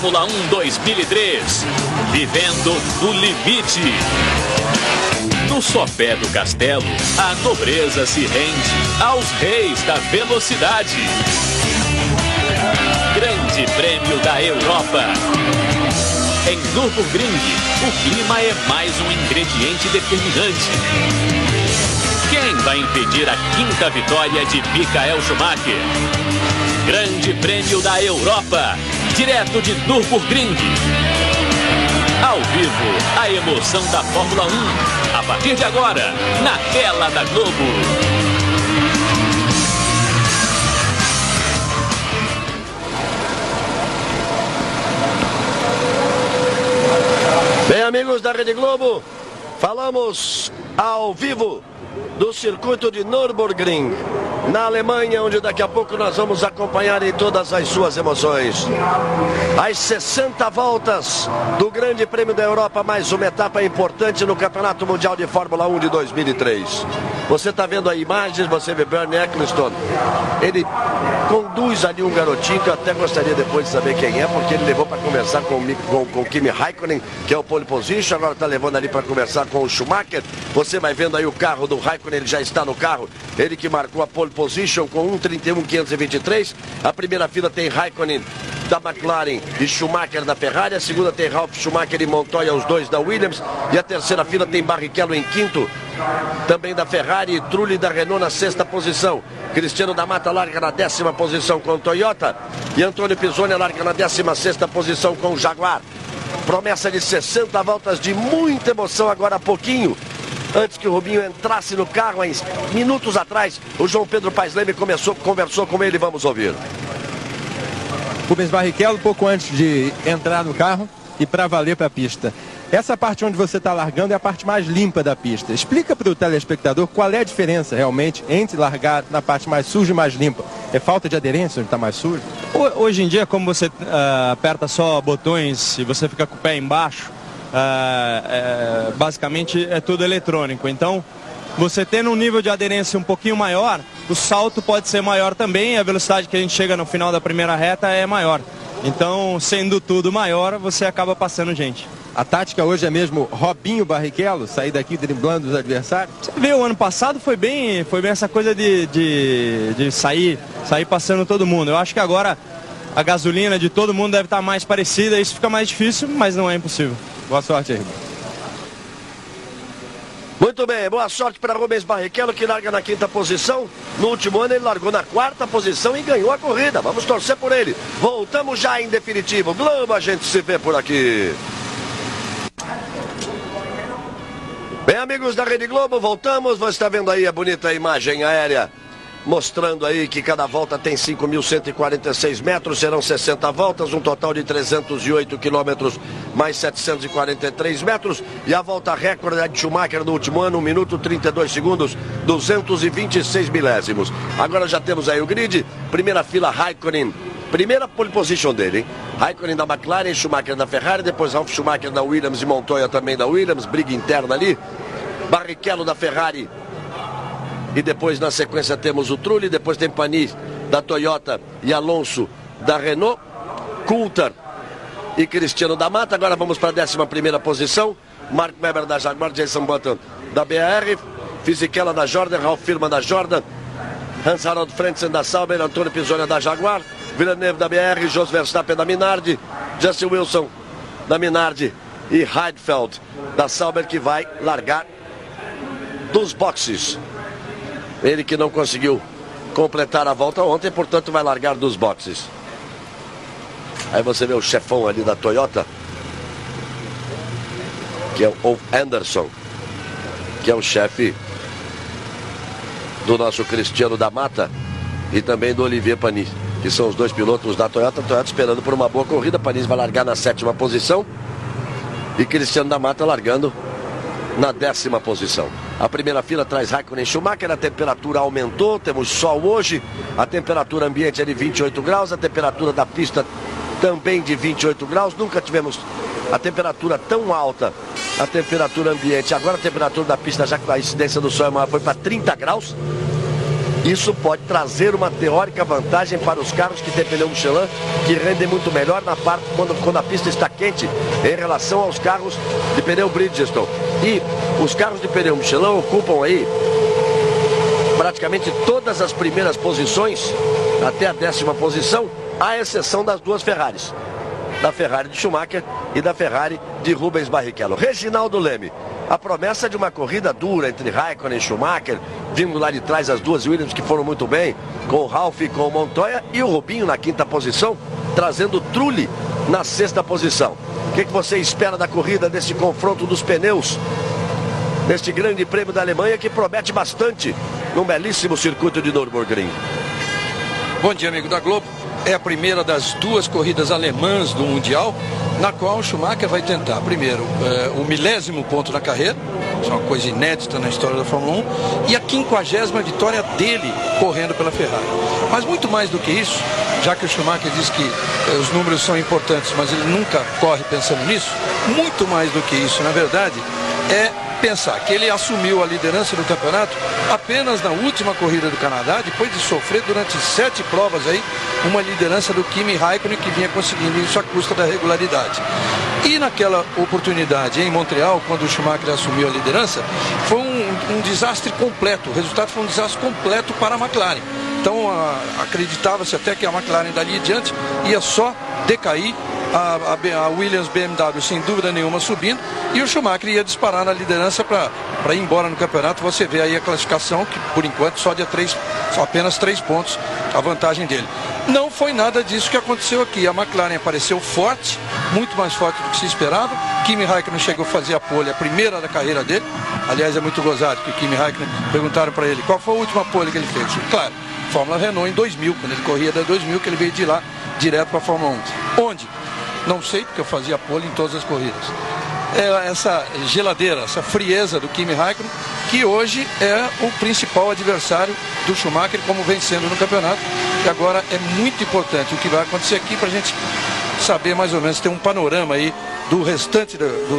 Fórmula 1 2003. Vivendo no limite. No sopé do castelo, a nobreza se rende aos reis da velocidade. Grande Prêmio da Europa. Em Nürburgring, o clima é mais um ingrediente determinante. Quem vai impedir a quinta vitória de Michael Schumacher? Grande Prêmio da Europa, direto de Nürburgring. Ao vivo, a emoção da Fórmula 1. A partir de agora, na tela da Globo. Bem, amigos da Rede Globo, falamos ao vivo do circuito de Nürburgring, na Alemanha, onde daqui a pouco nós vamos acompanhar em todas as suas emoções. As 60 voltas do Grande Prêmio da Europa, mais uma etapa importante no Campeonato Mundial de Fórmula 1 de 2003. Você está vendo aí imagens, você vê Bernie Ecclestone. Ele conduz ali um garotinho que eu até gostaria depois de saber quem é, porque ele levou para conversar com o Kimi Raikkonen, que é o pole position, agora está levando ali para conversar com o Schumacher. Você vai vendo aí o carro do Raikkonen, ele já está no carro, ele que marcou a pole position com 1:31.523. A primeira fila tem Raikkonen da McLaren e Schumacher da Ferrari, a segunda tem Ralf Schumacher e Montoya, os dois da Williams, e a terceira fila tem Barrichello em quinto, também da Ferrari, e Trulli da Renault na sexta posição. Cristiano da Mata larga na 10ª posição com o Toyota, e Antônio Pisoni larga na 16ª posição com o Jaguar. Promessa de 60 voltas de muita emoção agora há pouquinho. Antes que o Rubinho entrasse no carro, minutos atrás, o João Pedro Paes Leme conversou com ele, vamos ouvir. Rubens Barrichello, pouco antes de entrar no carro e para valer para a pista. Essa parte onde você está largando é a parte mais limpa da pista. Explica para o telespectador qual é a diferença realmente entre largar na parte mais suja e mais limpa. É falta de aderência onde está mais sujo? Hoje em dia, como você aperta só botões e você fica com o pé embaixo, basicamente é tudo eletrônico. Então, você tendo um nível de aderência um pouquinho maior, o salto pode ser maior também, a velocidade que a gente chega no final da primeira reta é maior. Então, sendo tudo maior, você acaba passando gente. A tática hoje é mesmo Robinho Barrichello, sair daqui driblando os adversários? Você vê, o ano passado foi bem essa coisa de sair passando todo mundo. Eu acho que agora a gasolina de todo mundo deve estar mais parecida, isso fica mais difícil, mas não é impossível. Boa sorte aí. Muito bem, boa sorte para Rubens Barrichello, que larga na 5ª posição. No último ano ele largou na 4ª posição e ganhou a corrida. Vamos torcer por ele. Voltamos já em definitivo. Globo, a gente se vê por aqui. Bem, amigos da Rede Globo, voltamos. Você está vendo aí a bonita imagem aérea, mostrando aí que cada volta tem 5.146 metros, serão 60 voltas, um total de 308 quilômetros, mais 743 metros. E a volta recorde de Schumacher no último ano, 1 minuto 32 segundos, 226 milésimos. Agora já temos aí o grid, primeira fila Raikkonen, primeira pole position dele, hein? Raikkonen da McLaren, Schumacher da Ferrari, depois Ralf Schumacher da Williams e Montoya também da Williams, briga interna ali. Barrichello da Ferrari. E depois na sequência temos o Trulli, depois tem Panis da Toyota e Alonso da Renault, Coulthard e Cristiano da Mata. Agora vamos para a 11ª posição, Mark Webber da Jaguar, Jason Button da BR, Fisichella da Jordan, Ralf Firma da Jordan, Hans-Harald Frentzen da Sauber, Antônio Pisoni da Jaguar, Villeneuve da BR, Jos Verstappen da Minardi, Justin Wilson da Minardi e Heidfeld da Sauber, que vai largar dos boxes. Ele que não conseguiu completar a volta ontem, portanto vai largar dos boxes. Aí você vê o chefão ali da Toyota, que é o Ulf Anderson, que é o chefe do nosso Cristiano da Mata e também do Olivier Panis, que são os dois pilotos da Toyota. A Toyota esperando por uma boa corrida. Panis vai largar na 7ª posição e Cristiano da Mata largando na 10ª posição. A primeira fila traz Raikkonen e Schumacher. A temperatura aumentou, temos sol hoje, a temperatura ambiente é de 28 graus, a temperatura da pista também de 28 graus. Nunca tivemos a temperatura tão alta, a temperatura ambiente. Agora a temperatura da pista, já com a incidência do sol é maior, foi para 30 graus. Isso pode trazer uma teórica vantagem para os carros que têm pneu Michelin, que rendem muito melhor na parte quando a pista está quente, em relação aos carros de pneu Bridgestone. E os carros de pneu Michelin ocupam aí praticamente todas as primeiras posições, até a 10ª posição, à exceção das duas Ferraris. Da Ferrari de Schumacher e da Ferrari de Rubens Barrichello. Reginaldo Leme, a promessa de uma corrida dura entre Raikkonen e Schumacher, vindo lá de trás as duas Williams que foram muito bem, com o Ralf e com o Montoya, e o Rubinho na 5ª posição, trazendo o Trulli na 6ª posição. O que você espera da corrida, desse confronto dos pneus, neste grande prêmio da Alemanha, que promete bastante num belíssimo circuito de Nürburgring? Bom dia, amigo da Globo. É a primeira das duas corridas alemãs do Mundial, na qual o Schumacher vai tentar, primeiro, o 1000º ponto na carreira, isso é uma coisa inédita na história da Fórmula 1, e a 50ª vitória dele correndo pela Ferrari. Mas muito mais do que isso, já que o Schumacher diz que os números são importantes, mas ele nunca corre pensando nisso, muito mais do que isso, na verdade, é pensar que ele assumiu a liderança do campeonato apenas na última corrida do Canadá, depois de sofrer durante 7 provas aí uma liderança do Kimi Raikkonen, que vinha conseguindo isso à custa da regularidade. E naquela oportunidade em Montreal, quando o Schumacher assumiu a liderança, foi um desastre completo. O resultado foi um desastre completo para a McLaren. Então acreditava-se até que a McLaren dali adiante ia só decair, a Williams BMW sem dúvida nenhuma subindo, e o Schumacher ia disparar na liderança para ir embora no campeonato. Você vê aí a classificação, que por enquanto só apenas 3 pontos a vantagem dele. Não foi nada disso que aconteceu aqui. A McLaren apareceu forte, muito mais forte do que se esperava. Kimi Raikkonen chegou a fazer a pole, a primeira da carreira dele. Aliás, é muito gozado, porque Kimi Raikkonen, perguntaram para ele qual foi a última pole que ele fez. Claro, Fórmula Renault em 2000, quando ele corria da 2000, que ele veio de lá direto para a Fórmula 1. Onde? Não sei, porque eu fazia pole em todas as corridas. É essa geladeira, essa frieza do Kimi Raikkonen, que hoje é o principal adversário do Schumacher, como vem sendo no campeonato. E agora é muito importante o que vai acontecer aqui para a gente saber mais ou menos, ter um panorama aí do restante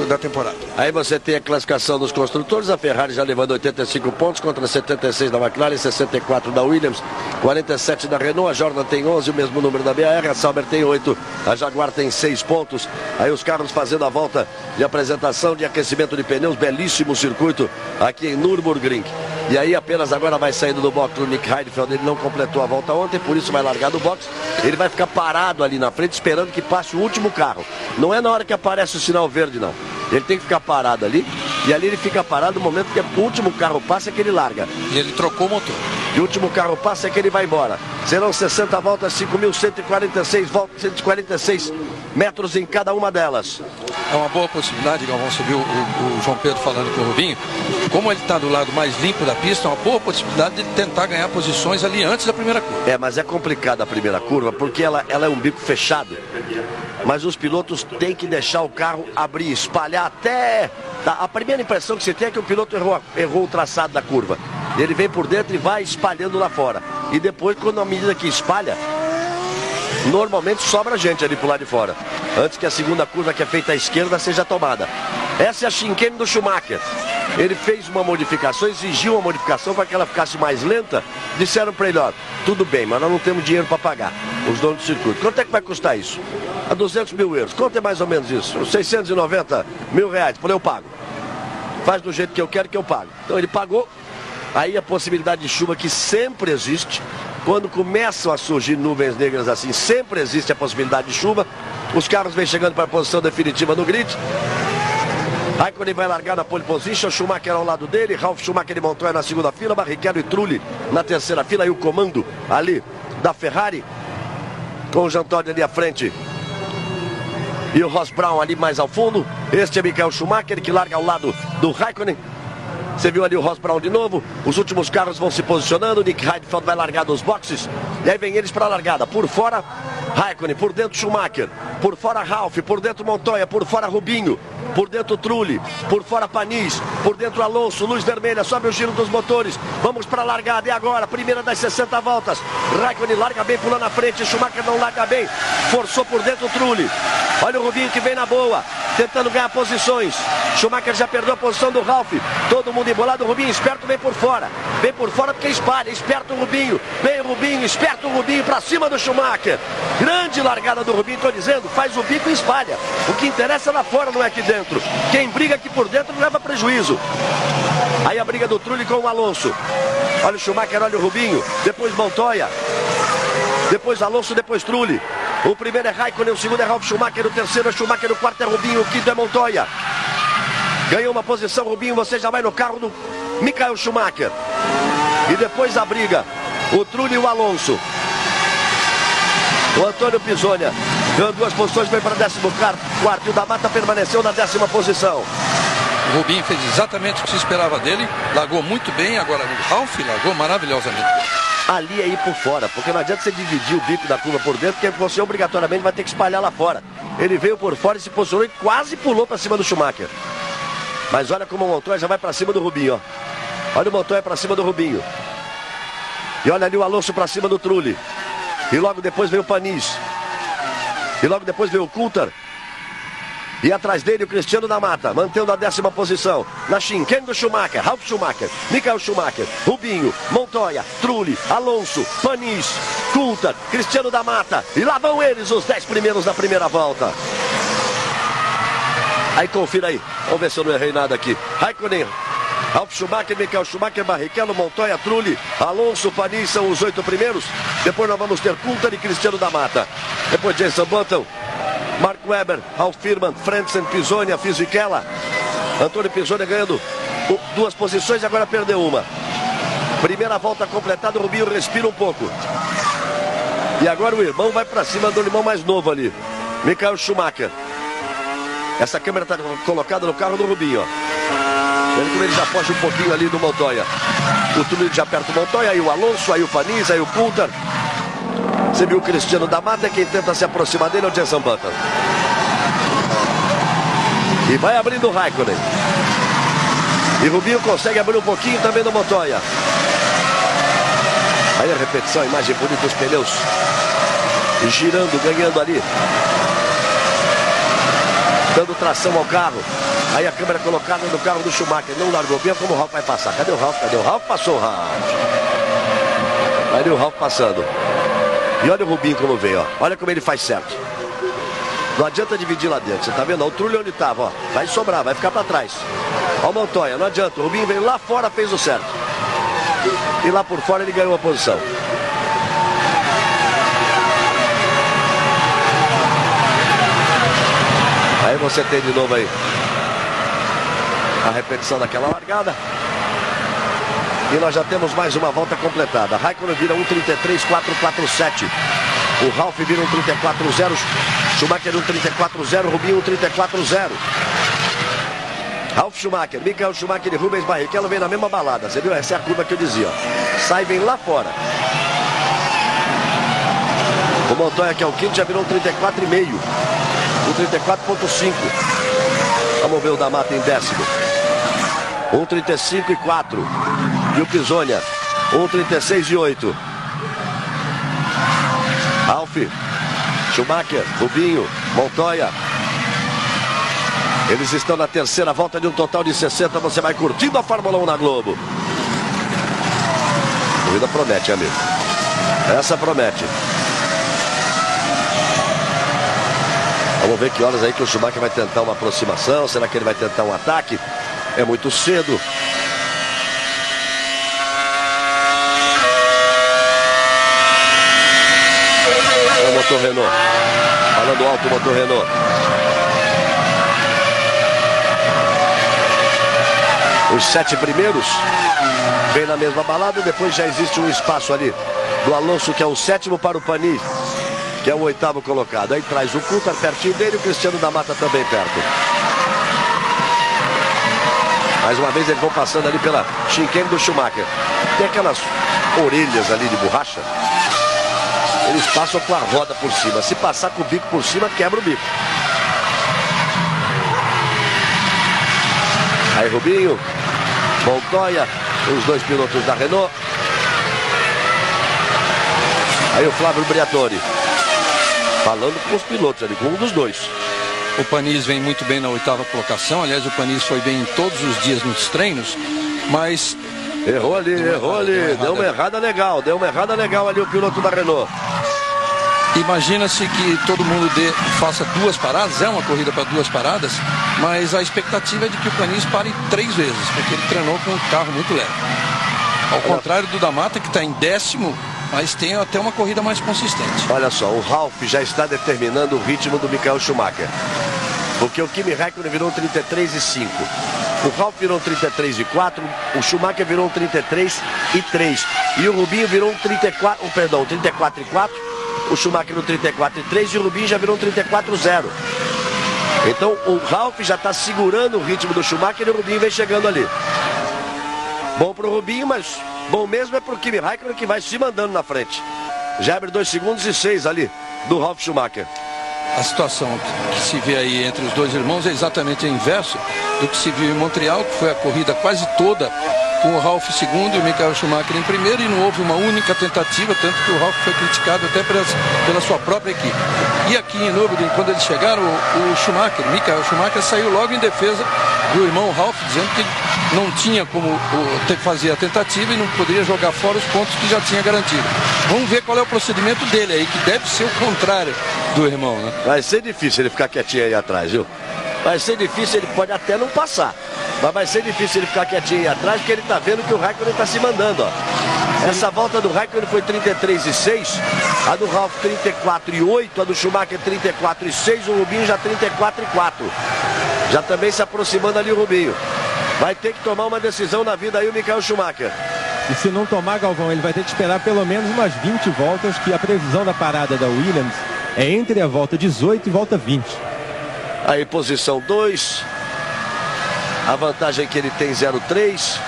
da temporada. Aí você tem a classificação dos construtores, a Ferrari já levando 85 pontos contra 76 da McLaren, 64 da Williams, 47 da Renault, a Jordan tem 11, o mesmo número da BR, a Sauber tem 8, a Jaguar tem 6 pontos. Aí os carros fazendo a volta de apresentação de aquecimento de pneus, belíssimo circuito aqui em Nürburgring. E aí apenas agora vai saindo do box o Nick Heidfeld, ele não completou a volta ontem, por isso vai largar do box. Ele vai ficar parado ali na frente esperando que passe o último carro. Não é na hora que aparece o sinal verde, não. Ele tem que ficar parado ali, e ali ele fica parado no momento que o último carro passa, é que ele larga. E ele trocou o motor. E o último carro passa, é que ele vai embora. Serão 60 voltas, 5.146 voltas, 146 metros em cada uma delas. É uma boa possibilidade, Galvão, você viu o João Pedro falando com o Rubinho, como ele está do lado mais limpo da pista, é uma boa possibilidade de tentar ganhar posições ali antes da primeira curva. É, mas é complicada a primeira curva, porque ela é um bico fechado. Mas os pilotos têm que deixar o carro abrir, espalhar até... A primeira impressão que você tem é que o piloto errou o traçado da curva. Ele vem por dentro e vai espalhando lá fora. E depois, quando à medida que espalha, normalmente sobra gente ali pro lado de fora, antes que a segunda curva, que é feita à esquerda, seja tomada. Essa é a chicane do Schumacher. Ele fez uma modificação, exigiu uma modificação para que ela ficasse mais lenta. Disseram para ele, ó, tudo bem, mas nós não temos dinheiro para pagar, os donos do circuito. Quanto é que vai custar isso? A 200 mil euros. Quanto é mais ou menos isso? 690 mil reais. Falei, eu pago. Faz do jeito que eu quero, que eu pago. Então ele pagou. Aí a possibilidade de chuva, que sempre existe. Quando começam a surgir nuvens negras assim, sempre existe a possibilidade de chuva. Os carros vêm chegando para a posição definitiva no grid. Aí quando ele vai largar na pole position, Schumacher ao lado dele, Ralf Schumacher e Montoya na segunda fila, Barrichello e Trulli na terceira fila, e o comando ali da Ferrari, com o Jean Todt ali à frente e o Ross Brown ali mais ao fundo. Este é Michael Schumacher, que larga ao lado do Raikkonen. Você viu ali o Ross Brown de novo. Os últimos carros vão se posicionando. Nick Heidfeld vai largar dos boxes. E aí vem eles para a largada. Por fora, Raikkonen. Por dentro, Schumacher. Por fora, Ralf. Por dentro, Montoya. Por fora, Rubinho. Por dentro, Trulli. Por fora, Panis. Por dentro, Alonso. Luz vermelha. Sobe o giro dos motores. Vamos para a largada. E agora, primeira das 60 voltas. Raikkonen larga bem, pulando na frente. Schumacher não larga bem. Forçou por dentro, Trulli. Olha o Rubinho que vem na boa. tentando ganhar posições. Schumacher já perdeu a posição do Ralf. Todo mundo embolado, o Rubinho esperto vem por fora. Vem por fora porque espalha, esperto o Rubinho. Vem o Rubinho, esperto o Rubinho pra cima do Schumacher. Grande largada do Rubinho, tô dizendo, faz o bico e espalha. O que interessa é lá fora, não é aqui dentro. Quem briga aqui por dentro não leva prejuízo. Aí a briga do Trulli com o Alonso. Olha o Schumacher, olha o Rubinho. Depois Montoya. Depois Alonso, depois Trulli. O primeiro é Raikkonen, o segundo é Ralf Schumacher, o terceiro é Schumacher, o quarto é Rubinho, o quinto é Montoya. Ganhou uma posição, Rubinho, você já vai no carro do Michael Schumacher. E depois a briga, o Trulli e o Alonso. O Antônio Pisonia ganhou 2 posições, foi para 14º e o da Mata permaneceu na 10ª posição. O Rubinho fez exatamente o que se esperava dele, largou muito bem, agora o Ralf largou maravilhosamente. Ali é ir por fora, porque não adianta você dividir o bico da curva por dentro, porque você obrigatoriamente vai ter que espalhar lá fora. Ele veio por fora e se posicionou e quase pulou para cima do Schumacher. Mas olha como o Montoya já vai para cima do Rubinho, ó. Olha o Montoya para cima do Rubinho. E olha ali o Alonso para cima do Trulli. E logo depois veio o Panis. E logo depois veio o Coulthard. E atrás dele o Cristiano da Mata, mantendo a 10ª posição. Na chinquene do Schumacher, Ralf Schumacher, Michael Schumacher, Rubinho, Montoya, Trulli, Alonso, Panis, Coulthard, Cristiano da Mata. E lá vão eles, os 10 primeiros da primeira volta. Aí confira aí, vamos ver se eu não errei nada aqui. Raikkonen, Ralf Schumacher, Michael Schumacher, Barrichello, Montoya, Trulli, Alonso, Panis são os 8 primeiros. Depois nós vamos ter Coulthard e Cristiano da Mata. Depois Jenson Button, Mark Webber, Ralf Firman, Frentzen, Pisonia, Fisichella. Antônio Pisonia ganhando 2 posições e agora perdeu uma. Primeira volta completada, o Rubinho respira um pouco. E agora o irmão vai para cima do irmão mais novo ali, Michael Schumacher. Essa câmera está colocada no carro do Rubinho, ó. Vendo como ele já foge um pouquinho ali do Montoya. O Trulli já perto do Montoya, aí o Alonso, aí o Panis, aí o Coulthard. Você viu o Cristiano da Mata, quem tenta se aproximar dele é o Jenson Button. E vai abrindo o Raikkonen. E Rubinho consegue abrir um pouquinho também no Montoya. Aí a repetição, a imagem bonita dos pneus. Girando, ganhando ali. Dando tração ao carro. Aí a câmera colocada no carro do Schumacher. Não largou bem, como o Ralf vai passar. Cadê o Ralf? Cadê o Ralf? Passou o Ralf. Ali o Ralf passando. E olha o Rubinho como veio, ó. Olha como ele faz certo. Não adianta dividir lá dentro, você tá vendo? O Trulli onde tava, ó. Vai sobrar, vai ficar pra trás. Ó o Montoya, não adianta. O Rubinho veio lá fora, fez o certo. E lá por fora ele ganhou a posição. Aí você tem de novo aí a repetição daquela largada. E nós já temos mais uma volta completada. Raikkonen vira 1:33.447. O Ralf vira 1:34.0. Schumacher 1:34.0. Rubinho 1:34.0. Ralf Schumacher, Michael Schumacher e Rubens Barrichello vem na mesma balada. Você viu? Essa é a curva que eu dizia, ó. Sai, vem lá fora. O Montoya, que é o quinto, já virou 1:34,5. 1:34.5. Vamos ver o da Mata em 10º. 1:35,4. E o Pisonia, 1:36,8. Ralf, Schumacher, Rubinho, Montoya. Eles estão na 3ª volta de um total de 60. Você vai curtindo a Fórmula 1 na Globo. A corrida promete, amigo. Essa promete. Vamos ver que horas aí que o Schumacher vai tentar uma aproximação. Será que ele vai tentar um ataque? É muito cedo. É o motor Renault. Falando alto o motor Renault. Os 7 primeiros vem na mesma balada. Depois já existe um espaço ali do Alonso, que é o 7º, para o Panis, que é o 8º colocado. Aí traz o Coulthard pertinho dele e o Cristiano da Mata também perto. Mais uma vez eles vão passando ali pela chicane do Schumacher. Tem aquelas orelhas ali de borracha. Eles passam com a roda por cima. Se passar com o bico por cima, quebra o bico. Aí Rubinho, Montoya, os 2 pilotos da Renault. Aí o Flávio Briatore falando com os pilotos ali, com um dos 2. O Panis vem muito bem na 8ª colocação. Aliás, o Panis foi bem todos os dias nos treinos, mas... Errou ali. Deu uma errada legal ali o piloto da Renault. Imagina-se que todo mundo faça 2 paradas, é uma corrida para 2 paradas, mas a expectativa é de que o Panis pare 3 vezes, porque ele treinou com um carro muito leve. Ao contrário do da Mata, que está em 10º, mas tem até uma corrida mais consistente. Olha só, o Ralf já está determinando o ritmo do Michael Schumacher. Porque o Kimi Räikkönen virou um 33,5. O Ralf virou um 33,4. O Schumacher virou um 33,3. E o Rubinho virou um 34,4. O Schumacher no 34,3 e o Rubinho já virou um 34,0. Então o Ralf já está segurando o ritmo do Schumacher e o Rubinho vem chegando ali. Bom para o Rubinho, mas bom mesmo é para o Kimi Räikkönen, que vai se mandando na frente. Já abre 2 segundos e 6 ali do Ralf Schumacher. A situação que se vê aí entre os dois irmãos é exatamente a inverso do que se viu em Montreal, que foi a corrida quase toda com o Ralf segundo e o Michael Schumacher em primeiro, e não houve uma única tentativa, tanto que o Ralf foi criticado até pela sua própria equipe. E aqui em Nürburgring, quando eles chegaram, o Michael Schumacher saiu logo em defesa do irmão Ralf, dizendo que não tinha como fazer a tentativa e não poderia jogar fora os pontos que já tinha garantido. Vamos ver qual é o procedimento dele aí, que deve ser o contrário do irmão, né? Vai ser difícil ele ficar quietinho aí atrás, viu? Vai ser difícil, ele pode até não passar. Mas vai ser difícil ele ficar quietinho aí atrás, porque ele tá vendo que o Räikkönen tá se mandando, ó. Essa volta do Räikkönen foi 33,6, a do Ralf 34,8, a do Schumacher 34,6, o Rubinho já 34,4. Já também se aproximando ali o Rubinho. Vai ter que tomar uma decisão na vida aí o Michael Schumacher. E se não tomar, Galvão, ele vai ter que esperar pelo menos umas 20 voltas, que a previsão da parada da Williams é entre a volta 18 e volta 20. Aí posição 2. A vantagem que ele tem 0,3.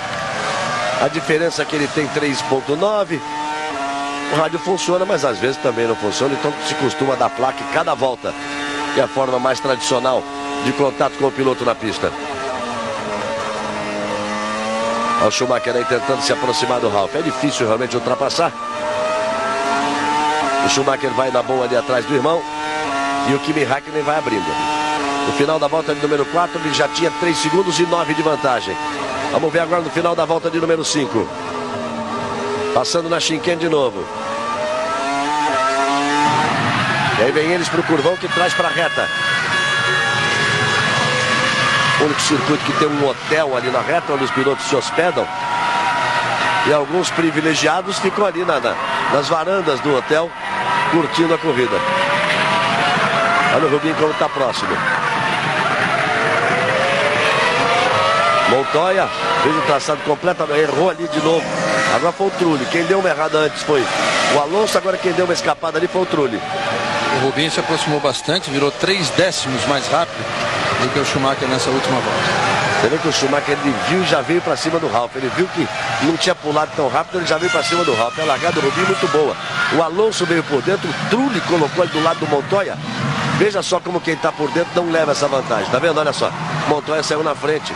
A diferença que ele tem 3,9. O rádio funciona, mas às vezes também não funciona. Então se costuma dar placa em cada volta, que é a forma mais tradicional de contato com o piloto na pista. O Schumacher aí tentando se aproximar do Ralf. É difícil realmente ultrapassar. O Schumacher vai na boa ali atrás do irmão. E o Kimi Räikkönen vai abrindo. No final da volta de número 4, ele já tinha 3 segundos e 9 de vantagem. Vamos ver agora no final da volta de número 5. Passando na chicane de novo. E aí vem eles para o curvão que traz para a reta. O único circuito que tem um hotel ali na reta, onde os pilotos se hospedam. E alguns privilegiados ficam ali nas varandas do hotel, curtindo a corrida. Olha o Rubinho como está próximo. Montoya fez o traçado completamente, errou ali de novo. Agora foi o Trulli. Quem deu uma errada antes foi o Alonso, agora quem deu uma escapada ali foi o Trulli. O Rubinho se aproximou bastante, virou 3 décimos mais rápido do que o Schumacher nessa última volta. Você vê que o Schumacher, ele viu e já veio para cima do Ralf. Ele viu que não tinha pulado tão rápido, ele já veio para cima do Ralf. A largada do Rubinho muito boa. O Alonso veio por dentro, o Trulli colocou ele do lado do Montoya. Veja só como quem está por dentro não leva essa vantagem. Tá vendo? Olha só. Montoya saiu na frente.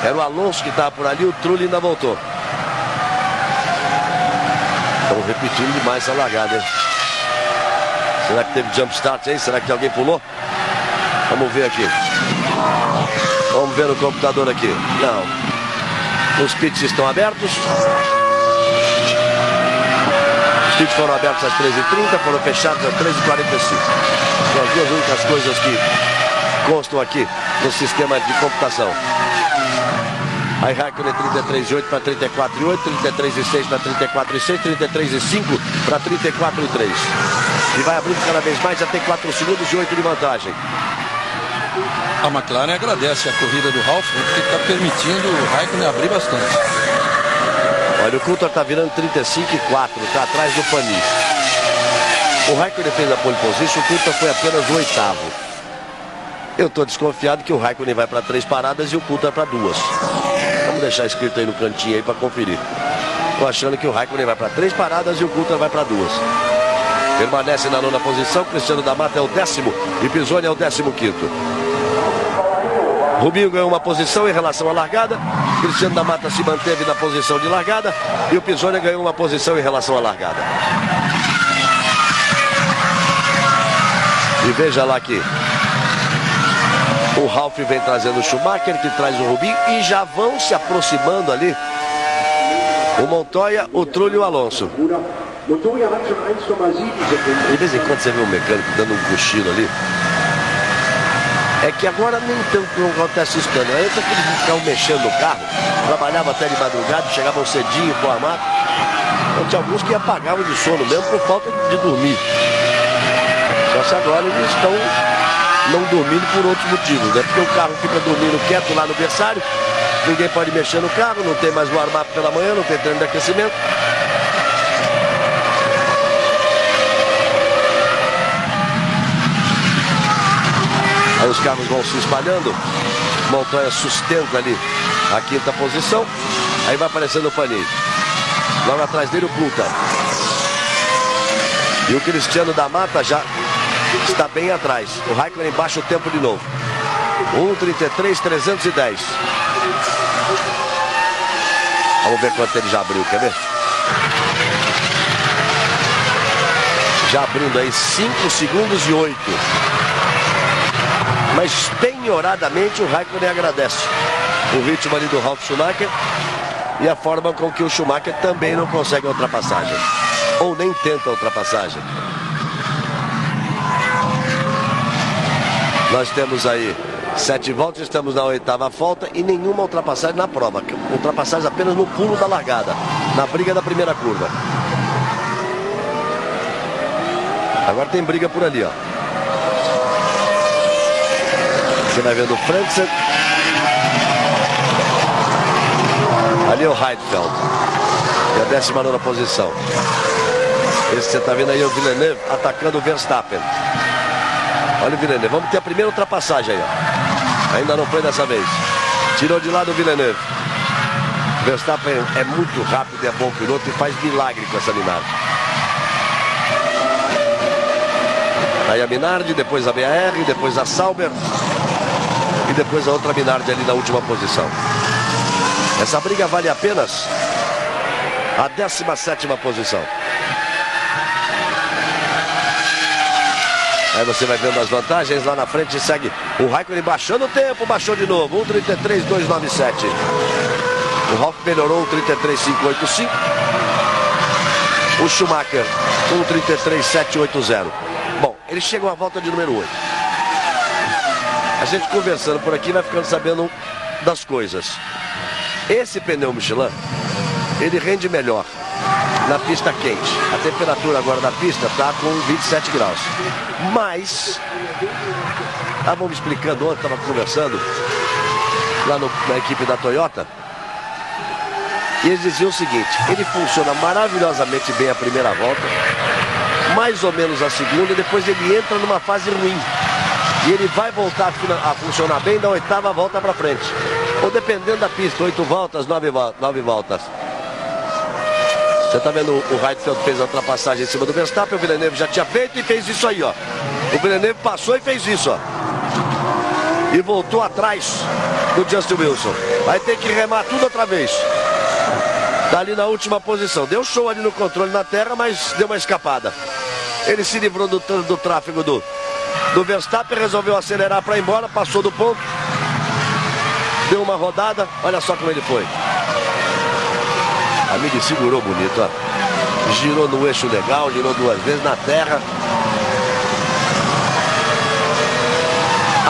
Era o Alonso que estava por ali, o Trulli ainda voltou. Estão repetindo demais essa largada, hein? Será que teve jump start aí? Será que alguém pulou? Vamos ver aqui. Vamos ver no computador aqui. Não. Os pits estão abertos. Os pits foram abertos às 13h30, foram fechados às 13h45. São as duas únicas coisas que constam aqui no sistema de computação. Aí Räikkönen 33,8 para 34,8, 33,6 para 34,6, 33,5 para 34,3. E vai abrindo cada vez mais, já tem 4 segundos e 8 de vantagem. A McLaren agradece a corrida do Ralf, porque está permitindo o Räikkönen abrir bastante. Olha, o Coulthard está virando 35,4, está atrás do Panis. O Räikkönen fez a pole position, o Coulthard foi apenas o 8º. Eu estou desconfiado que o Räikkönen vai para 3 paradas e o Coulthard para 2. Vamos deixar escrito aí no cantinho aí para conferir. Estou achando que o Räikkönen vai para 3 paradas e o Coulthard vai para 2. Permanece na 9ª posição, Cristiano da Mata é o 10º e Pisoni é o 15º. Rubinho ganhou uma posição em relação à largada, Cristiano da Mata se manteve na posição de largada e o Pisoni ganhou uma posição em relação à largada. E veja lá que o Ralf vem trazendo o Schumacher, que traz o Rubinho, e já vão se aproximando ali o Montoya, o Trulli e o Alonso. De vez em quando você vê um mecânico dando um cochilo ali. É que agora nem tanto não acontece isso tanto. Antes aqueles que ficavam mexendo no carro, trabalhavam até de madrugada, chegavam cedinho pro armado. Então tinha alguns que apagavam de sono mesmo por falta de dormir. Só se agora eles estão não dormindo por outros motivos, né? Porque o carro fica dormindo quieto lá no berçário, ninguém pode mexer no carro, não tem mais warm-up pela manhã, não tem treino de aquecimento. Aí os carros vão se espalhando. Montoya sustenta ali a quinta posição. Aí vai aparecendo o Panis. Logo atrás dele o Coulthard. E o Cristiano da Mata já está bem atrás. O Raikkonen baixa o tempo de novo. 1:33.310. Vamos ver quanto ele já abriu, quer ver? Já abrindo aí 5 segundos e 8. Mas penhoradamente o Raikkonen agradece o ritmo ali do Ralf Schumacher e a forma com que o Schumacher também não consegue a ultrapassagem. Ou nem tenta a ultrapassagem. Nós temos aí 7 voltas, estamos na 8ª volta e nenhuma ultrapassagem na prova. Ultrapassagem apenas no pulo da largada, na briga da primeira curva. Agora tem briga por ali, ó. Você vai vendo o Franksen. Ali é o Heidfeld, que é a 19ª posição. Esse que você está vendo aí é o Villeneuve atacando o Verstappen. Olha o Villeneuve, vamos ter a primeira ultrapassagem aí, ó. Ainda não foi dessa vez. Tirou de lado o Villeneuve. O Verstappen é muito rápido, é bom piloto e faz milagre com essa Minardi. Aí a Minardi, depois a BAR, depois a Sauber. E depois a outra Minardi ali na última posição. Essa briga vale apenas a 17ª posição. Aí você vai vendo as vantagens lá na frente e segue o Raikkonen baixando o tempo, baixou de novo, 1:33.297. O Ralf melhorou 1:33.585. O Schumacher 1:33.780. Bom, eles chegam à volta de número 8. A gente conversando por aqui vai ficando sabendo das coisas. Esse pneu Michelin, ele rende melhor na pista quente. A temperatura agora da pista está com 27 graus. Mas, estavam me explicando ontem, estava conversando lá na equipe da Toyota. E eles diziam o seguinte, ele funciona maravilhosamente bem a primeira volta, mais ou menos a segunda, e depois ele entra numa fase ruim. E ele vai voltar a funcionar bem da 8ª volta para frente. Ou dependendo da pista, 8 voltas, 9 voltas. Você está vendo o Heidfeld fez a ultrapassagem em cima do Verstappen, o Villeneuve já tinha feito e fez isso aí, ó. O Villeneuve passou e fez isso, ó. E voltou atrás do Justin Wilson. Vai ter que remar tudo outra vez. Tá ali na última posição. Deu show ali no controle na terra, mas deu uma escapada. Ele se livrou do tráfego do Verstappen, resolveu acelerar para ir embora, passou do ponto. Deu uma rodada, olha só como ele foi. A Mini segurou bonito, ó. Girou no eixo legal, girou 2 vezes na terra.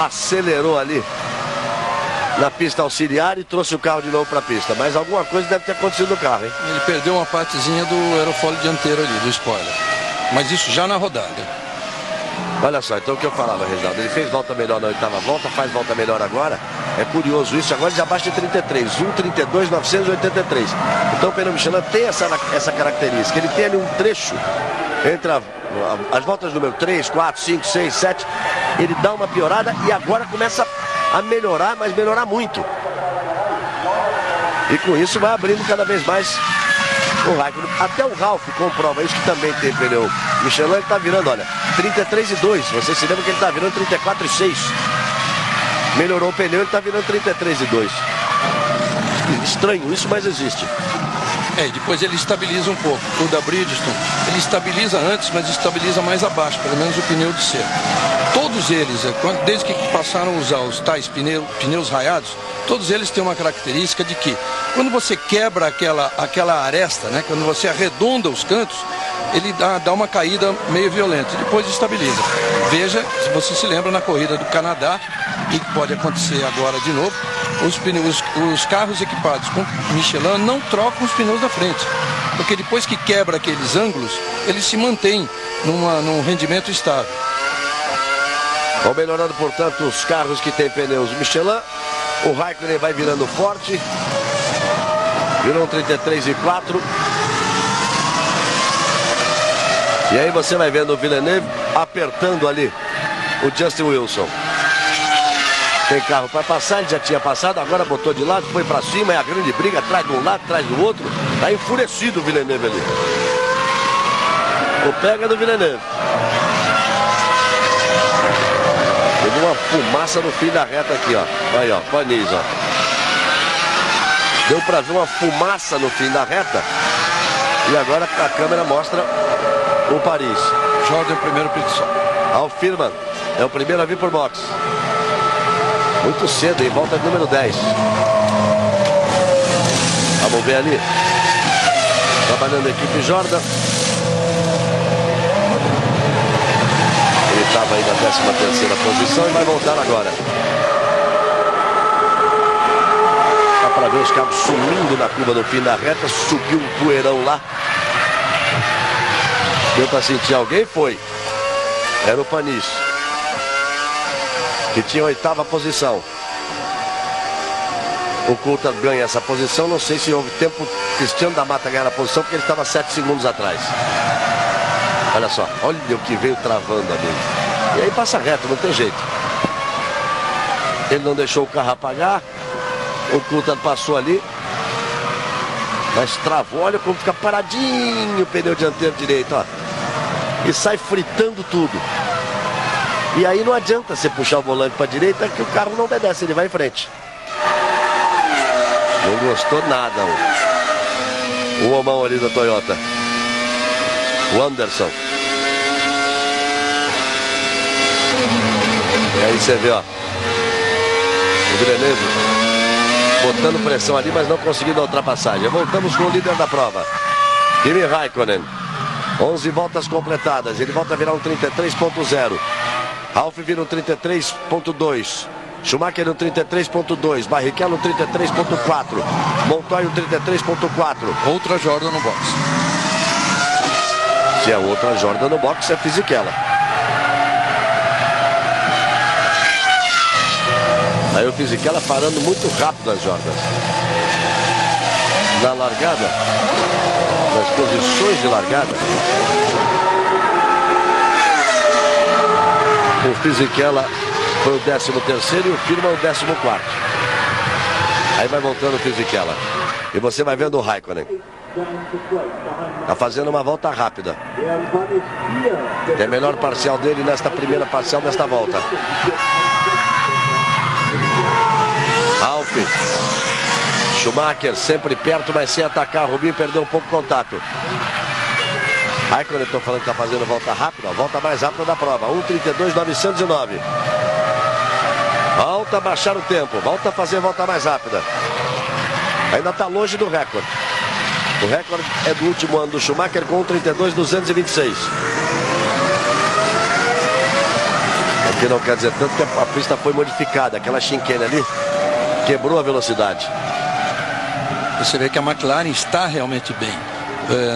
Acelerou ali na pista auxiliar e trouxe o carro de novo para a pista. Mas alguma coisa deve ter acontecido no carro, hein? Ele perdeu uma partezinha do aerofólio dianteiro ali, do spoiler. Mas isso já na rodada. Olha só, então o que eu falava, Reginaldo, ele fez volta melhor na 8ª volta, faz volta melhor agora. É curioso isso, agora já baixa de 33, 1:32.983. Então o pneu Michelin tem essa característica, ele tem ali um trecho entre as voltas número 3, 4, 5, 6, 7, ele dá uma piorada e agora começa a melhorar, mas melhorar muito. E com isso vai abrindo cada vez mais o Raikkonen. Até o Ralf comprova isso, que também tem pneu Michelin, ele está virando, olha, 33,2. Você se lembra que ele está virando 34,6. Melhorou o pneu, ele está virando 33,2. Estranho isso, mas existe. E depois ele estabiliza um pouco. O da Bridgestone, ele estabiliza antes, mas estabiliza mais abaixo, pelo menos o pneu de cerco. todos eles, desde que passaram a usar os tais pneus raiados, todos eles têm uma característica de que quando você quebra aquela aresta, né, quando você arredonda os cantos, ele dá uma caída meio violenta, depois estabiliza. Veja, se você se lembra na corrida do Canadá, e que pode acontecer agora de novo, os carros equipados com Michelin não trocam os pneus da frente, porque depois que quebra aqueles ângulos, eles se mantêm num rendimento estável. Vão melhorando, portanto, os carros que têm pneus Michelin. O Raikkonen vai virando forte. Virou um 33,4. E aí você vai vendo o Villeneuve apertando ali o Justin Wilson. Tem carro para passar, ele já tinha passado, agora botou de lado, foi para cima, é a grande briga, atrás de um lado, atrás do outro. Tá enfurecido o Villeneuve ali. O pega do Villeneuve. Teve uma fumaça no fim da reta aqui, ó. Aí, ó, Panis, ó. Deu para ver uma fumaça no fim da reta. E agora a câmera mostra o Paris. Jordan é o primeiro pit stop. Al Firman é o primeiro a vir por box. Muito cedo, em volta número 10. Vamos ver ali. Trabalhando a equipe Jordan. Ele estava aí na 13ª posição e vai voltar agora. Dá para ver os carros sumindo na curva no fim da reta. Subiu um poeirão lá. Deu para sentir alguém? Foi. Era o Panis, que tinha a 8ª posição. O Coulthard ganha essa posição. Não sei se houve tempo Cristiano da Mata ganhar a posição, porque ele estava 7 segundos atrás. Olha só, olha o que veio travando ali. E aí passa reto, não tem jeito. Ele não deixou o carro apagar. O Coulthard passou ali, mas travou. Olha como fica paradinho o pneu dianteiro direito, ó. E sai fritando tudo. E aí não adianta você puxar o volante para a direita, que o carro não obedece, ele vai em frente. Não gostou nada o homão ali da Toyota, o Anderson. E aí você vê, ó, o Villeneuve botando pressão ali, mas não conseguindo a ultrapassagem. Voltamos com o líder da prova, Kimi Raikkonen. 11 voltas completadas, ele volta a virar um 33.0. Ralf vira um 33.2. Schumacher no 33.2. Barrichello no 33.4. Montoya no 33.4. Outra Jordan no box. Se é outra Jordan no box, é Fisichella. Aí o Fisichella parando muito rápido as Jordans. Na largada, nas posições de largada, o Fisichella foi o 13º e o Firman o 14º. Aí vai voltando o Fisichella. E você vai vendo o Raikkonen. Está fazendo uma volta rápida. Tem a melhor parcial dele nesta primeira parcial desta volta. Ralf. Schumacher sempre perto, mas sem atacar. Rubinho perdeu um pouco o contato. Raikkonen, estou falando que está fazendo volta rápida. A volta mais rápida da prova. 1:32.909. Volta a baixar o tempo. Volta a fazer volta mais rápida. Ainda está longe do recorde. O recorde é do último ano do Schumacher com 1:32.226. O que não quer dizer tanto que a pista foi modificada. Aquela chicane ali quebrou a velocidade. Você vê que a McLaren está realmente bem.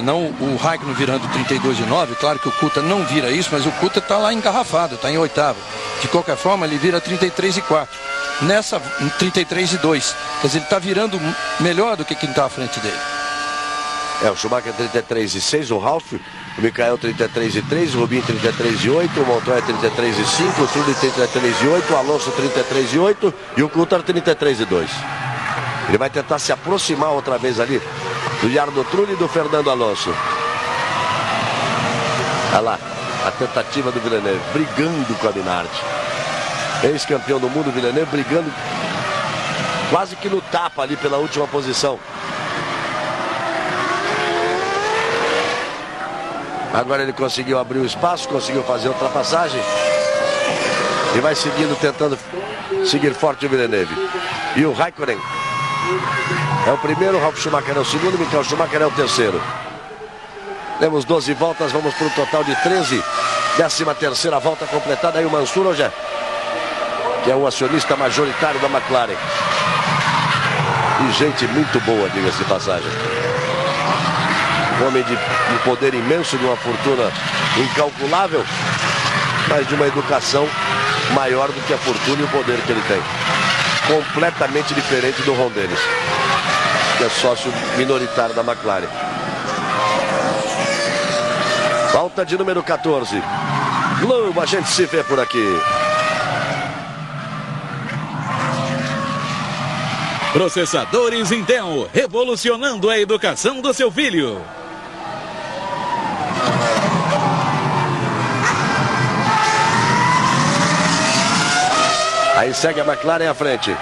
Não o Raikkonen virando 32,9, claro que o Coulthard não vira isso, mas o Coulthard está lá engarrafado, está em 8º. De qualquer forma, ele vira 33,4. Nessa, 33,2. Quer dizer, ele está virando melhor do que quem está à frente dele. O Schumacher 33,6, o Ralf, o Michael 33,3, o Rubinho 33,8, o Montoya 33,5, o Trulli 33,8, o Alonso 33,8 e o Coulthard 33,2. Ele vai tentar se aproximar outra vez ali do Jarno Trulli e do Fernando Alonso. Olha lá, a tentativa do Villeneuve, brigando com a Minardi. Ex-campeão do mundo, Villeneuve, brigando quase que no tapa ali pela última posição. Agora ele conseguiu abrir o espaço, conseguiu fazer a ultrapassagem. E vai seguindo, tentando seguir forte o Villeneuve. E o Raikkonen é o primeiro, Ralf Schumacher é o segundo, Michael Schumacher é o terceiro. Temos 12 voltas, vamos para um total de 13. 13ª volta completada. Aí o Mansur hoje, que é o acionista majoritário da McLaren. E gente muito boa, diga-se de passagem. Um homem de um poder imenso, de uma fortuna incalculável, mas de uma educação maior do que a fortuna e o poder que ele tem. Completamente diferente do Ron Dennis, que é sócio minoritário da McLaren. Volta de número 14. Globo, a gente se vê por aqui. Processadores Intel, revolucionando a educação do seu filho. Aí segue a McLaren à frente.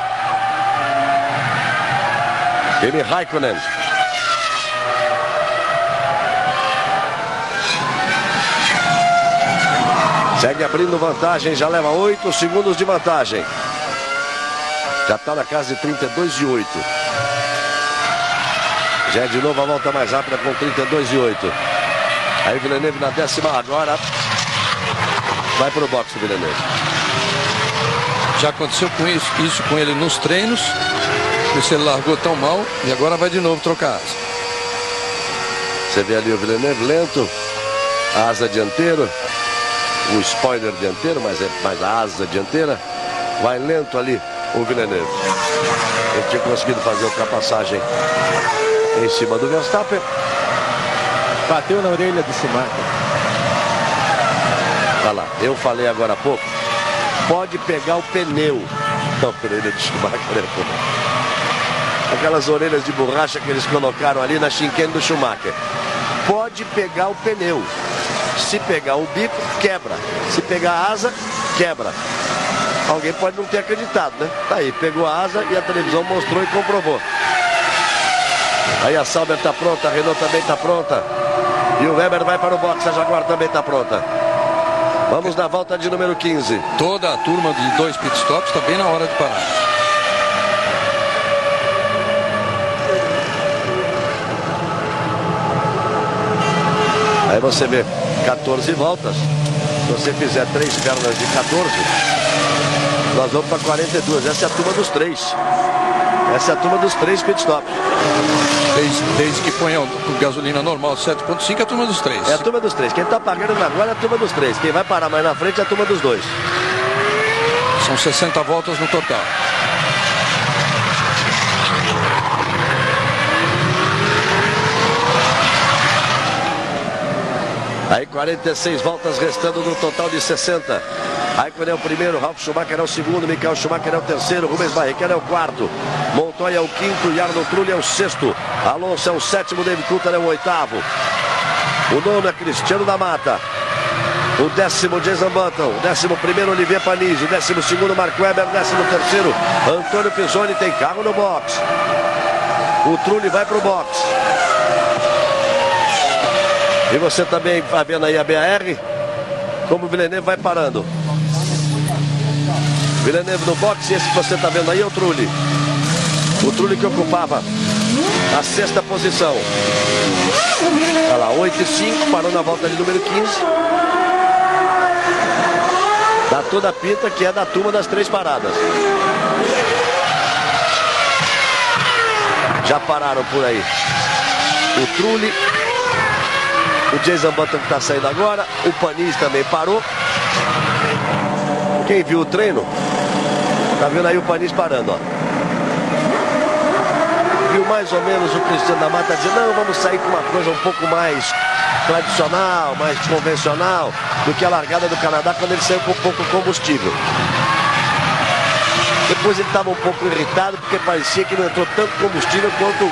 Kimi Raikkonen. Segue abrindo vantagem, já leva 8 segundos de vantagem. Já está na casa de 32,8. Já é de novo a volta mais rápida com 32,8. Aí Villeneuve na 10ª agora. Vai para o boxe o Villeneuve. Já aconteceu com isso com ele nos treinos. Por isso ele largou tão mal e agora vai de novo trocar asa. Você vê ali o Villeneuve lento. A asa dianteira. O spoiler dianteiro, mas é mais a asa dianteira. Vai lento ali o Villeneuve. Ele tinha conseguido fazer a ultrapassagem em cima do Verstappen. Bateu na orelha do Schumacher. Olha lá, eu falei agora há pouco. Pode pegar o pneu. Não, a orelha do Schumacher é pouco. Aquelas orelhas de borracha que eles colocaram ali na chicane do Schumacher. Pode pegar o pneu. Se pegar o bico, quebra. Se pegar a asa, quebra. Alguém pode não ter acreditado, né? Tá aí, pegou a asa e a televisão mostrou e comprovou. Aí a Sauber tá pronta, a Renault também tá pronta. E o Weber vai para o boxe, a Jaguar também tá pronta. Vamos na volta de número 15. Toda a turma de 2 pitstops está bem na hora de parar. Aí você vê 14 voltas. Se você fizer 3 pernas de 14, nós vamos para 42. Essa é a turma dos 3. Essa é a turma dos 3 pitstops. Desde que ponha gasolina normal 7.5 é a turma dos 3. É a turma dos 3. Quem está pagando agora é a turma dos 3. Quem vai parar mais na frente é a turma dos 2. São 60 voltas no total. Aí 46 voltas restando no total de 60. Raikkonen é o primeiro, Ralf Schumacher é o segundo, Michael Schumacher é o terceiro, Rubens Barrichello é o quarto, Montoya é o quinto, Jarno Trulli é o sexto, Alonso é o sétimo, David Coulthard é o oitavo, o nono é Cristiano da Mata, o 10º Jason Button, o 11º Olivier Panis, o 12º Mark Webber, 13º Antônio Pisoni. Tem carro no box. O Trulli vai para o box. E você também vai vendo aí a BAR, como o Villeneuve vai parando. Villeneuve no boxe, esse que você está vendo aí é o Trulli. O Trulli que ocupava a 6ª posição. Olha lá, 8,5, parou na volta de número 15. Dá toda a pinta que é da turma das 3 paradas. Já pararam por aí o Trulli, o Jason Button que está saindo agora, o Panis também parou. Quem viu o treino, tá vendo aí o Panis parando, ó. Viu mais ou menos o Cristiano da Mata dizer, não, vamos sair com uma coisa um pouco mais tradicional, mais convencional do que a largada do Canadá quando ele saiu com pouco combustível. Depois ele estava um pouco irritado porque parecia que não entrou tanto combustível quanto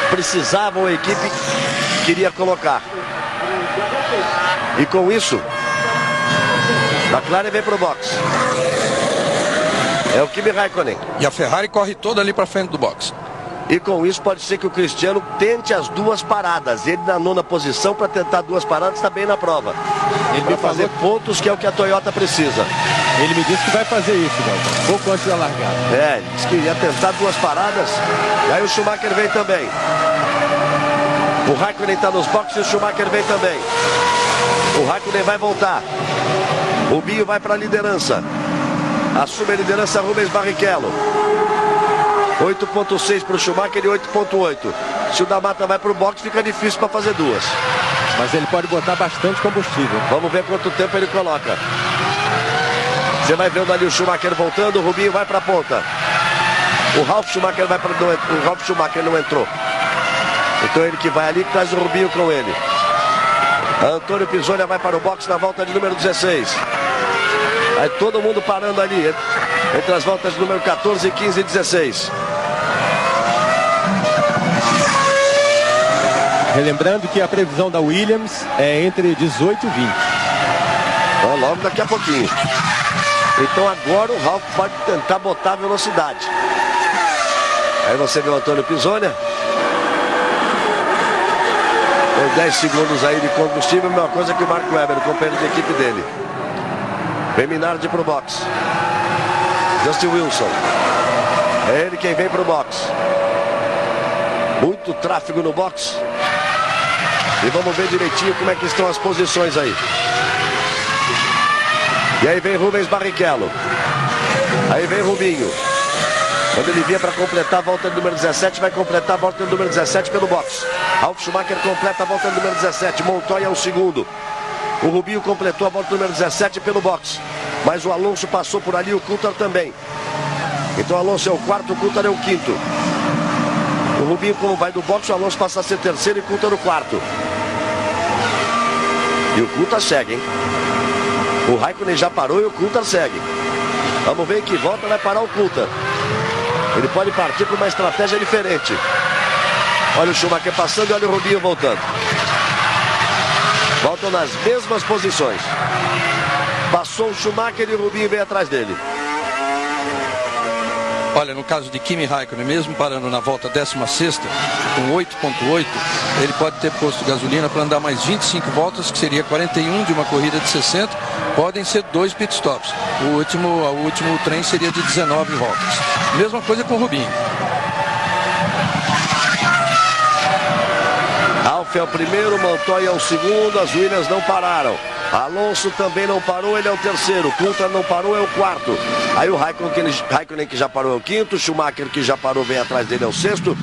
precisava a equipe queria colocar. E com isso, McLaren vem pro box. É o Kimi Raikkonen. E a Ferrari corre toda ali para frente do box. E com isso pode ser que o Cristiano tente as duas paradas. Ele na 9ª posição para tentar 2 paradas está bem na prova. Ele vai fazer pontos, que é o que a Toyota precisa. Ele me disse que vai fazer isso, Galvão, pouco antes da largada. Ele disse que ia tentar 2 paradas. E aí o Schumacher vem também. O Raikkonen está nos boxes e o Schumacher vem também. O Raikkonen vai voltar. O Binho vai para a liderança. Assume a liderança Rubens Barrichello. 8.6 para o Schumacher e 8.8. Se o da Mata vai para o box, fica difícil para fazer 2. Mas ele pode botar bastante combustível. Vamos ver quanto tempo ele coloca. Você vai vendo ali o Schumacher voltando, o Rubinho vai para a ponta. O Ralf Schumacher vai para o Ralf Schumacher não entrou. Então ele que vai ali, que traz o Rubinho com ele. Antônio Pizzolha vai para o box na volta de número 16. Aí todo mundo parando ali entre as voltas de número 14, 15 e 16. Relembrando que a previsão da Williams é entre 18 e 20. Então, logo daqui a pouquinho. Então agora o Ralf pode tentar botar a velocidade. Aí você vê o Antônio Pizzolha. Com 10 segundos aí de combustível, a mesma coisa que o Mark Webber, o companheiro de equipe dele. Vem Minardi pro box. Justin Wilson. É ele quem vem pro box. Muito tráfego no box. E vamos ver direitinho como é que estão as posições aí. E aí vem Rubens Barrichello. Aí vem Rubinho. Quando ele vinha para completar a volta do número 17, vai completar a volta do número 17 pelo box. Ralf Schumacher completa a volta do número 17. Montoya é o segundo. O Rubinho completou a volta do número 17 pelo box. Mas o Alonso passou por ali, o Coulthard também. Então o Alonso é o quarto, o Coulthard é o quinto. O Rubinho, como vai do box, o Alonso passa a ser terceiro e o Coulthard o quarto. E o Coulthard segue, hein? O Raikkonen já parou e o Coulthard segue. Vamos ver em que volta vai parar o Coulthard. Ele pode partir para uma estratégia diferente. Olha o Schumacher passando e olha o Rubinho voltando. Voltam nas mesmas posições. Passou o Schumacher e o Rubinho vem atrás dele. Olha, no caso de Kimi Raikkonen, mesmo parando na volta 16ª, com 8.8, ele pode ter posto gasolina para andar mais 25 voltas, que seria 41 de uma corrida de 60. Podem ser 2 pitstops. O último trem seria de 19 voltas. Mesma coisa com o Rubinho. Ralf é o primeiro, Montoya é o segundo, as Williams não pararam. Alonso também não parou, ele é o terceiro. Coulthard não parou, é o quarto. Aí o Raikkonen que já parou é o quinto. Schumacher que já parou, vem atrás dele, é o sexto.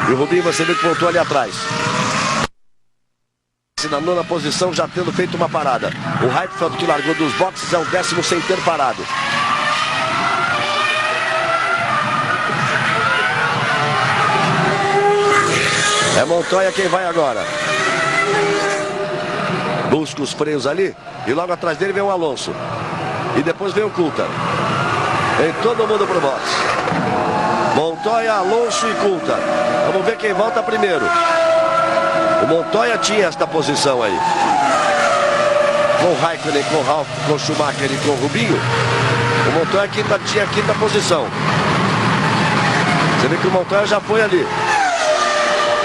E o Rubinho, você vê que voltou ali atrás. Na 9ª posição, já tendo feito uma parada. O Heidfeld, que largou dos boxes, é o 10º sem ter parado. É Montoya quem vai agora. Busca os freios ali. E logo atrás dele vem o Alonso. E depois vem o Coulthard. Vem todo mundo pro box. Montoya, Alonso e Coulthard. Vamos ver quem volta primeiro. O Montoya tinha esta posição aí. Com o Raikkonen, com o Ralf, com o Schumacher e com o Rubinho. O Montoya tinha a quinta posição. Você vê que o Montoya já foi ali.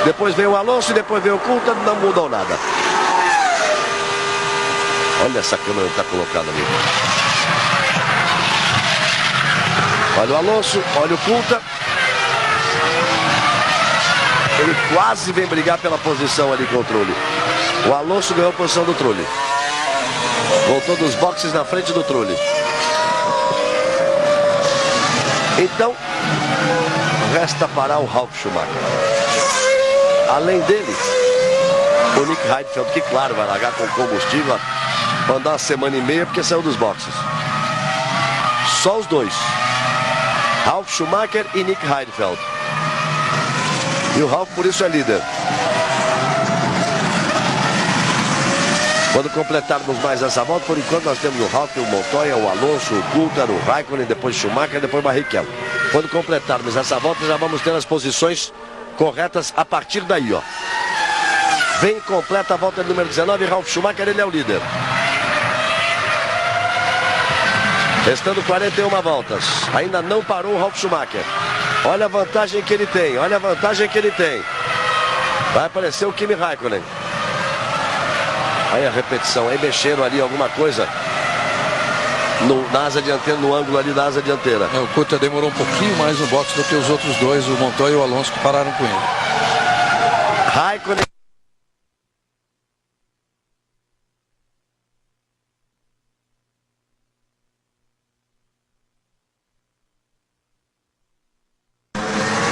Depois vem o Alonso e depois vem o Coulthard. Não mudou nada. Olha essa câmera que está colocada ali. Olha o Alonso, olha o Coulthard. Ele quase vem brigar pela posição ali com o Trulli. O Alonso ganhou a posição do Trulli. Voltou dos boxes na frente do Trulli. Então, resta parar o Ralf Schumacher. Além dele, o Nick Heidfeld, que claro, vai largar com combustível, vai andar uma semana e meia porque saiu dos boxes. Só os dois. Ralf Schumacher e Nick Heidfeld. E o Ralf por isso é líder. Quando completarmos mais essa volta, por enquanto nós temos o Ralf, o Montoya, o Alonso, o Coulthard, o Raikkonen, depois Schumacher, depois Barrichello. Quando completarmos essa volta, já vamos ter as posições corretas a partir daí, ó. Vem, completa a volta número 19, Ralf Schumacher, ele é o líder. Restando 41 voltas. Ainda não parou o Ralf Schumacher. Olha a vantagem que ele tem, olha a vantagem que ele tem. Vai aparecer o Kimi Raikkonen. Aí a repetição, aí mexeram ali alguma coisa na asa dianteira, no ângulo ali da asa dianteira. O Kutter demorou um pouquinho mais no box do que os outros dois, o Montoya e o Alonso, que pararam com ele. Raikkonen.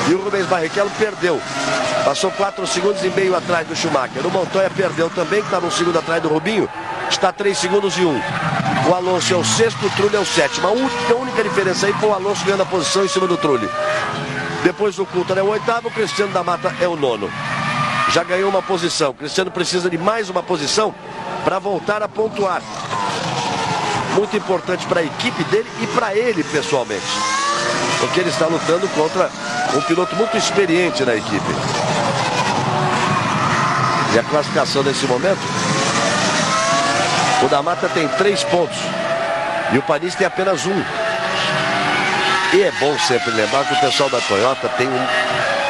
E o Rubens Barrichello perdeu. Passou 4 segundos e meio atrás do Schumacher. O Montoya perdeu também, que está 1 segundo atrás do Rubinho. Está 3 segundos e 1. O Alonso é o 6º, o Trulli é o 7º. A única diferença aí foi o Alonso ganhando a posição em cima do Trulli. Depois o Coulthard é o 8º, o Cristiano da Mata é o 9º. Já ganhou uma posição. O Cristiano precisa de mais uma posição para voltar a pontuar. Muito importante para a equipe dele e para ele pessoalmente. Porque ele está lutando contra um piloto muito experiente na equipe. E a classificação nesse momento, o da Mata tem 3 pontos e o Panis tem apenas 1. E é bom sempre lembrar que o pessoal da Toyota tem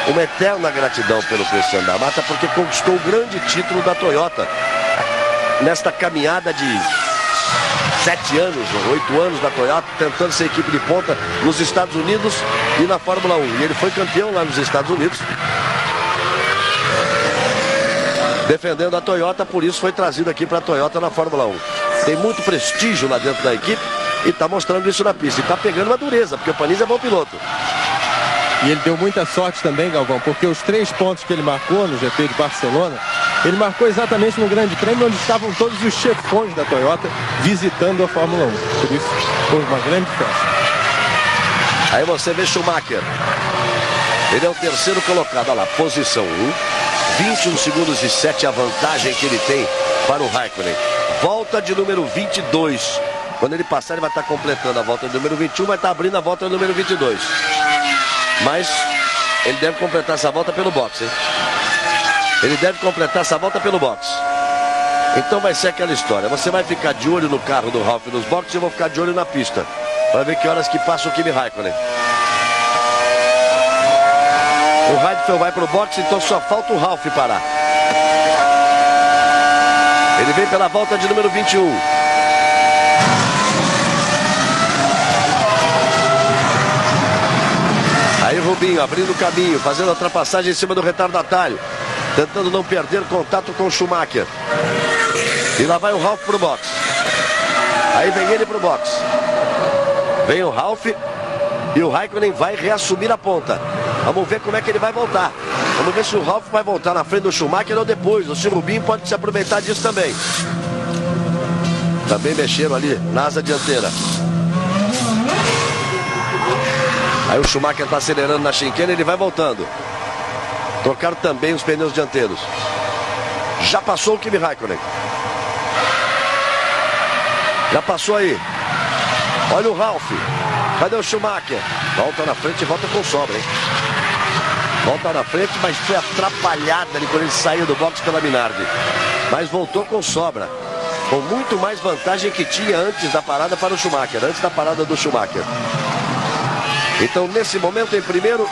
uma eterna gratidão pelo Cristiano da Mata, porque conquistou o grande título da Toyota nesta caminhada de 7 anos, 8 anos da Toyota, tentando ser equipe de ponta nos Estados Unidos e na Fórmula 1. E ele foi campeão lá nos Estados Unidos, defendendo a Toyota, por isso foi trazido aqui para a Toyota na Fórmula 1. Tem muito prestígio lá dentro da equipe e está mostrando isso na pista. E está pegando uma dureza, porque o Panis é bom piloto. E ele deu muita sorte também, Galvão, porque os 3 pontos que ele marcou no GP de Barcelona, ele marcou exatamente no Grande Prêmio onde estavam todos os chefões da Toyota visitando a Fórmula 1. Por isso, foi uma grande festa. Aí você vê Schumacher. Ele é o 3º colocado, olha lá, posição 1. 21 segundos e 7 a vantagem que ele tem para o Raikkonen. Volta de número 22. Quando ele passar, ele vai estar completando a volta do número 21, vai estar abrindo a volta do número 22. Mas ele deve completar essa volta pelo boxe, hein? Ele deve completar essa volta pelo boxe. Então vai ser aquela história. Você vai ficar de olho no carro do Ralf nos boxes e eu vou ficar de olho na pista. Para ver que horas que passa o Kimi Raikkonen. O Heidfeld vai para o boxe, então só falta o Ralf parar. Ele vem pela volta de número 21. Aí Rubinho abrindo o caminho, fazendo a ultrapassagem em cima do retardatário, tentando não perder contato com o Schumacher. E lá vai o Ralf pro box. Aí vem ele pro box. Vem o Ralf e o Raikkonen vai reassumir a ponta. Vamos ver como é que ele vai voltar. Vamos ver se o Ralf vai voltar na frente do Schumacher ou depois. O Rubinho pode se aproveitar disso também. Também mexeram ali na asa dianteira. Aí o Schumacher está acelerando na chicane, ele vai voltando. Trocaram também os pneus dianteiros. Já passou o Kimi Raikkonen. Já passou aí. Olha o Ralf. Cadê o Schumacher? Volta na frente e volta com sobra, hein? Volta na frente, mas foi atrapalhada ali quando ele saiu do box pela Minardi. Mas voltou com sobra. Com muito mais vantagem que tinha antes da parada para o Schumacher. Antes da parada do Schumacher. Então, nesse momento, em primeiro,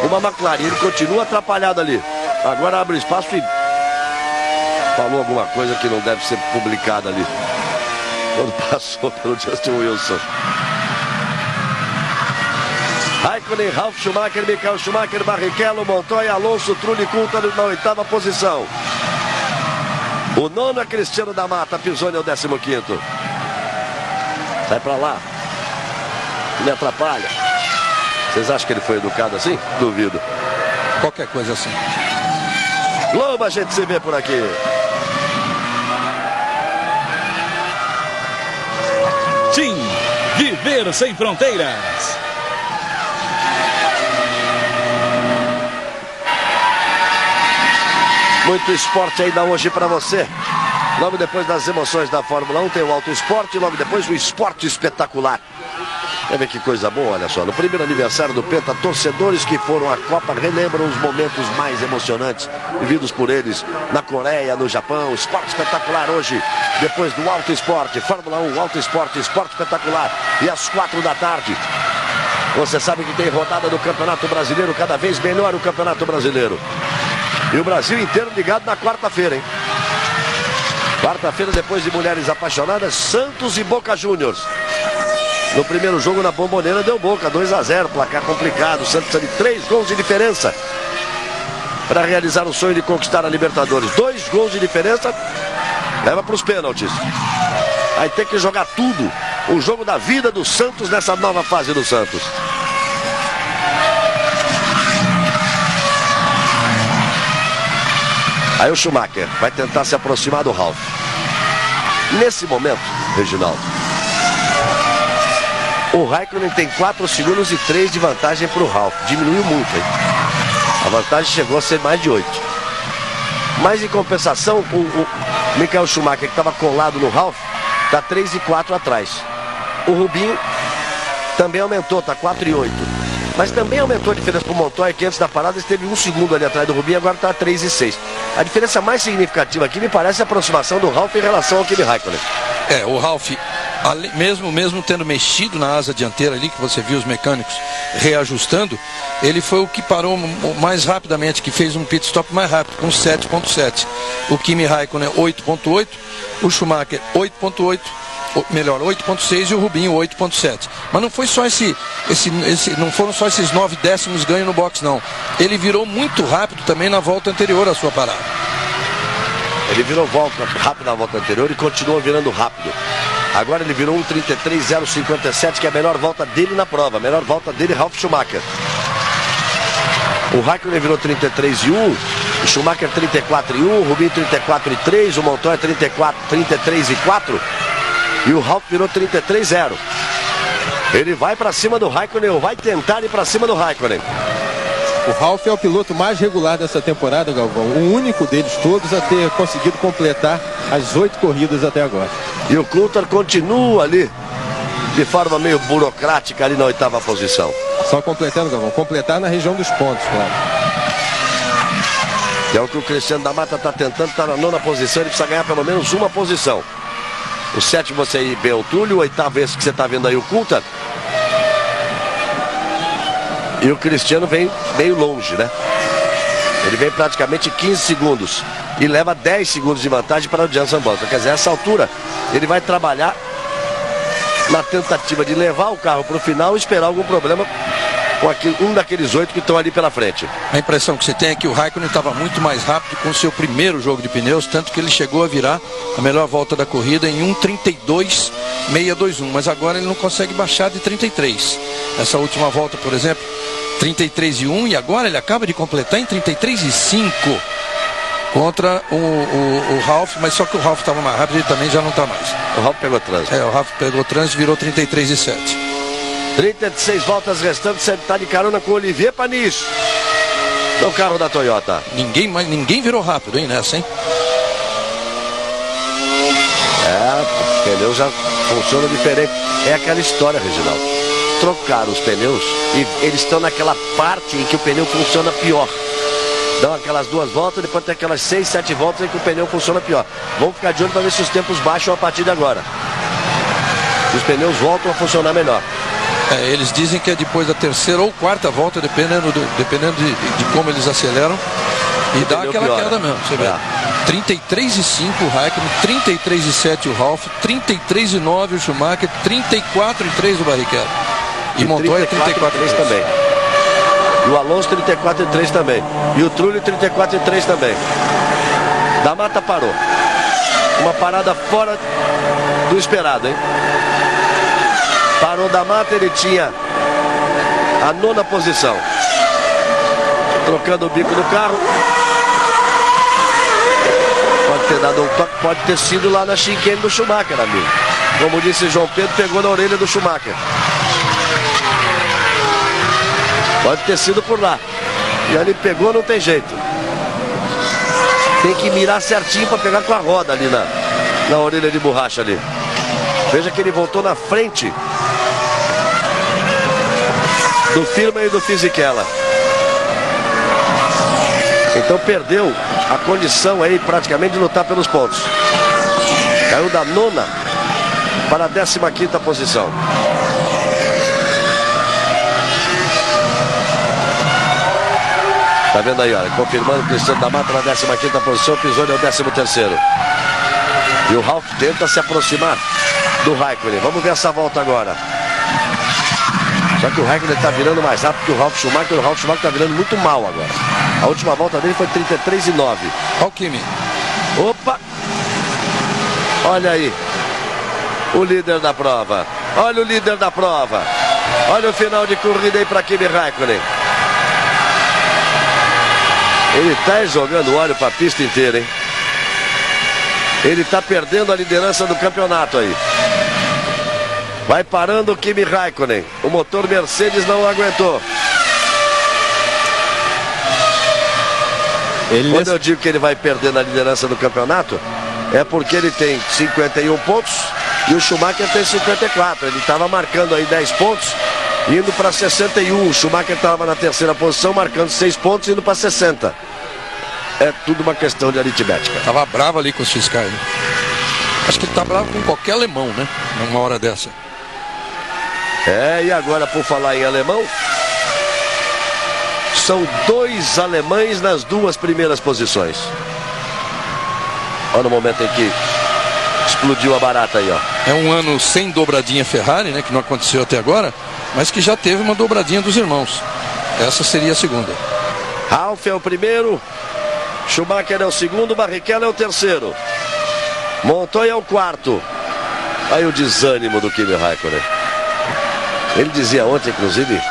uma McLaren. Ele continua atrapalhado ali. Agora abre espaço e falou alguma coisa que não deve ser publicada ali. Quando passou pelo Justin Wilson. Raikkonen, Ralf Schumacher, Michael Schumacher, Barrichello, Montoya, Alonso, Trulli, Coulthard na 8ª posição. O 9º é Cristiano da Mata, Pisoni é o 15º. Sai pra lá. Me atrapalha. Vocês acham que ele foi educado assim? Duvido. Qualquer coisa assim. Globo, a gente se vê por aqui. Sim, viver sem fronteiras. Muito esporte ainda hoje para você. Logo depois das emoções da Fórmula 1 tem o Auto Esporte e logo depois o Esporte Espetacular. Quer ver que coisa boa, olha só. No primeiro aniversário do Penta, torcedores que foram à Copa relembram os momentos mais emocionantes vividos por eles na Coreia, no Japão. Esporte Espetacular hoje, depois do Auto Esporte. Fórmula 1, Auto Esporte, Esporte Espetacular. E às 4 da tarde, Você sabe que tem rodada do Campeonato Brasileiro, cada vez melhor o Campeonato Brasileiro. E o Brasil inteiro ligado na quarta-feira, hein? Quarta-feira, depois de Mulheres Apaixonadas, Santos e Boca Juniors. No primeiro jogo na Bombonera deu Boca, 2-0, placar complicado. O Santos precisa de 3 gols de diferença para realizar o sonho de conquistar a Libertadores. 2 gols de diferença, leva para os pênaltis. Aí tem que jogar tudo. O jogo da vida do Santos nessa nova fase do Santos. Aí o Schumacher vai tentar se aproximar do Ralf. Nesse momento, Reginaldo, o Raikkonen tem 4 segundos e 3 de vantagem para o Ralf. Diminuiu muito, hein? A vantagem chegou a ser mais de 8. Mas em compensação, o Michael Schumacher, que estava colado no Ralf, está 3 e 4 atrás. O Rubinho também aumentou, está 4 e 8. Mas também aumentou a diferença para o Montoya, que antes da parada esteve 1 segundo ali atrás do Rubinho, agora está 3 e 6. A diferença mais significativa aqui me parece a aproximação do Ralf em relação ao Kimi Raikkonen. O Ralf, mesmo tendo mexido na asa dianteira ali, que você viu os mecânicos reajustando, ele foi o que parou mais rapidamente, que fez um pit stop mais rápido, com 7.7. O Kimi Raikkonen 8.8, o Schumacher 8.8. Melhor, 8.6 e o Rubinho 8.7. Mas não foi só não foram só esses 9 décimos ganho no box, não. Ele virou muito rápido também na volta anterior à sua parada. Ele virou rápido na volta anterior e continuou virando rápido. Agora ele virou 1:33.057, que é a melhor volta dele na prova. A melhor volta dele, Ralf Schumacher. O Raikkonen virou 33 e 1, o Schumacher 34 e 1, o Rubinho 34 e 3, o Montoya 33 e 4. E o Ralf virou 33-0. Ele vai para cima do Raikkonen, ou vai tentar ir para cima do Raikkonen. O Ralf é o piloto mais regular dessa temporada, Galvão. O único deles todos a ter conseguido completar as 8 corridas até agora. E o Coulthard continua ali, de forma meio burocrática, ali na 8ª posição. Só completando, Galvão. Completar na região dos pontos, claro. Que é o que o Cristiano da Mata está tentando, está na 9ª posição, ele precisa ganhar pelo menos uma posição. O 7º você aí vê o Túlio, o 8º esse que você está vendo aí o Coulthard. E o Cristiano vem meio longe, né? Ele vem praticamente 15 segundos e leva 10 segundos de vantagem para o Jenson Button. Quer dizer, essa altura ele vai trabalhar na tentativa de levar o carro para o final e esperar algum problema com um daqueles 8 que estão ali pela frente. A impressão que você tem é que o Raikkonen estava muito mais rápido com o seu primeiro jogo de pneus, tanto que ele chegou a virar a melhor volta da corrida em 1:32.621, mas agora ele não consegue baixar de 33. Essa última volta, por exemplo, 33 e 1, e agora ele acaba de completar em 33 e 5 contra o Ralf, mas só que o Ralf estava mais rápido e ele também já não está mais. O Ralf pegou trânsito. O Ralf pegou trânsito e virou 33 e 7. 36 voltas restantes, você está de carona com o Olivier Panis, no carro da Toyota. Ninguém virou rápido, hein, nessa, hein? O pneu já funciona diferente. É aquela história, Reginaldo. Trocaram os pneus e eles estão naquela parte em que o pneu funciona pior. Dão aquelas 2 voltas, depois tem aquelas 6, 7 voltas em que o pneu funciona pior. Vamos ficar de olho para ver se os tempos baixam a partir de agora. Os pneus voltam a funcionar melhor. Eles dizem que é depois da 3ª ou 4ª volta, dependendo de como eles aceleram. E dá aquela piora. Queda mesmo, você vê. 33 e 5 o Raikkonen, 33 e 7 o Ralf, 33 e 9 o Schumacher, 34 e 3 o Barrichello. E Montoya 34 e 3 também. E o Alonso 34 e 3 também. E o Trulli 34 e 3 também. Da Mata parou. Uma parada fora do esperado, hein? Parou da Mata, ele tinha a 9ª posição. Trocando o bico do carro. Pode ter dado um toque, pode ter sido lá na chicane do Schumacher, amigo. Como disse João Pedro, pegou na orelha do Schumacher. Pode ter sido por lá. E ali pegou, não tem jeito. Tem que mirar certinho para pegar com a roda ali na orelha de borracha ali. Veja que ele voltou na frente do Firman e do Fisichella. Então perdeu a condição aí praticamente de lutar pelos pontos. Caiu da 9ª para a 15ª posição. Tá vendo aí, olha, confirmando o Cristiano da Mata na 15ª posição, Pisoni é o 13º. E o Ralf tenta se aproximar do Raikkonen. Vamos ver essa volta agora. Só que o Raikkonen está virando mais rápido que o Ralf Schumacher. O Ralf Schumacher está virando muito mal agora. A última volta dele foi 33,9. Olha o Kimi. Opa! Olha aí. O líder da prova. Olha o líder da prova. Olha o final de corrida aí para Kimi Raikkonen. Ele está jogando óleo para a pista inteira, hein? Ele está perdendo a liderança do campeonato aí. Vai parando o Kimi Raikkonen. O motor Mercedes não aguentou. Quando eu digo que ele vai perdendo a liderança do campeonato, é porque ele tem 51 pontos e o Schumacher tem 54. Ele estava marcando aí 10 pontos, indo para 61. O Schumacher estava na terceira posição, marcando 6 pontos, indo para 60. É tudo uma questão de aritmética. Tava bravo ali com os fiscais. Acho que ele tá bravo com qualquer alemão, né? Numa hora dessa. E agora, por falar em alemão, são 2 alemães nas 2 primeiras posições. Olha o momento em que explodiu a barata aí, ó. É um ano sem dobradinha Ferrari, né? Que não aconteceu até agora, mas que já teve uma dobradinha dos irmãos. Essa seria a segunda. Ralf é o primeiro, Schumacher é o segundo, Barrichello é o terceiro, Montoya é o quarto. Aí o desânimo do Kimi Raikkonen. Ele dizia ontem, inclusive,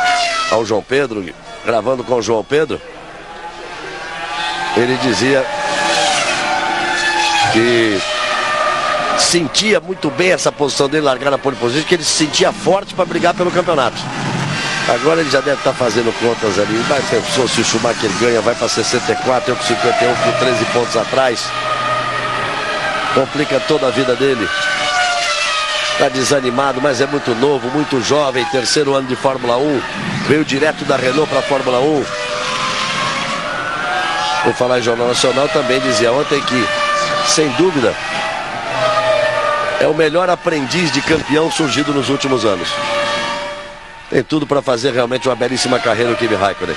ao João Pedro, gravando com o João Pedro, ele dizia que sentia muito bem essa posição dele, largar na pole position, que ele se sentia forte para brigar pelo campeonato. Agora ele já deve estar fazendo contas ali. Vai, pensou, se o Schumacher ganha, vai para 64, eu com 51, com 13 pontos atrás. Complica toda a vida dele. Está desanimado, mas é muito novo, muito jovem. Terceiro ano de Fórmula 1. Veio direto da Renault para a Fórmula 1. Vou falar em Jornal Nacional, também dizia ontem que, sem dúvida, é o melhor aprendiz de campeão surgido nos últimos anos. Tem tudo para fazer realmente uma belíssima carreira o Kimi Raikkonen.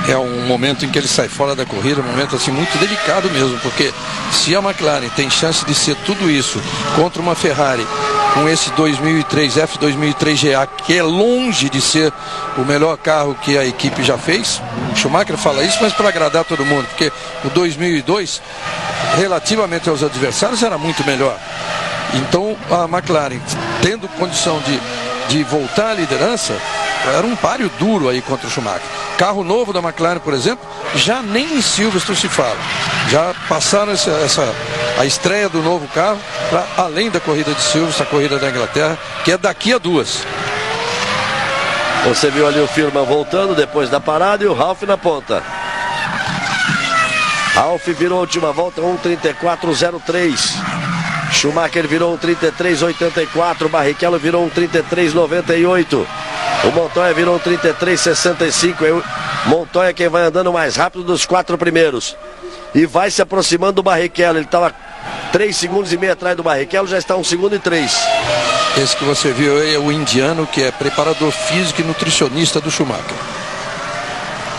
É um momento em que ele sai fora da corrida, um momento assim muito delicado mesmo, porque se a McLaren tem chance de ser tudo isso contra uma Ferrari com esse 2003 F2003 GA, que é longe de ser o melhor carro que a equipe já fez, o Schumacher fala isso, mas para agradar todo mundo, porque o 2002, relativamente aos adversários, era muito melhor. Então a McLaren, tendo condição de voltar à liderança, era um páreo duro aí contra o Schumacher. Carro novo da McLaren, por exemplo, já nem em Silverstone se fala. Já passaram a estreia do novo carro para além da corrida de Silverstone, a corrida da Inglaterra, que é daqui a 2. Você viu ali o Firman voltando depois da parada e o Ralf na ponta. Ralf virou a última volta 1:34,03. Schumacher virou 1:33,84. Barrichello virou 1:33,98. O Montoya virou 1:33,65. Montoya quem vai andando mais rápido dos 4 primeiros. E vai se aproximando do Barrichello. Ele estava 3,5 segundos atrás do Barrichello, já está 1 segundo e 3. Esse que você viu aí é o indiano, que é preparador físico e nutricionista do Schumacher.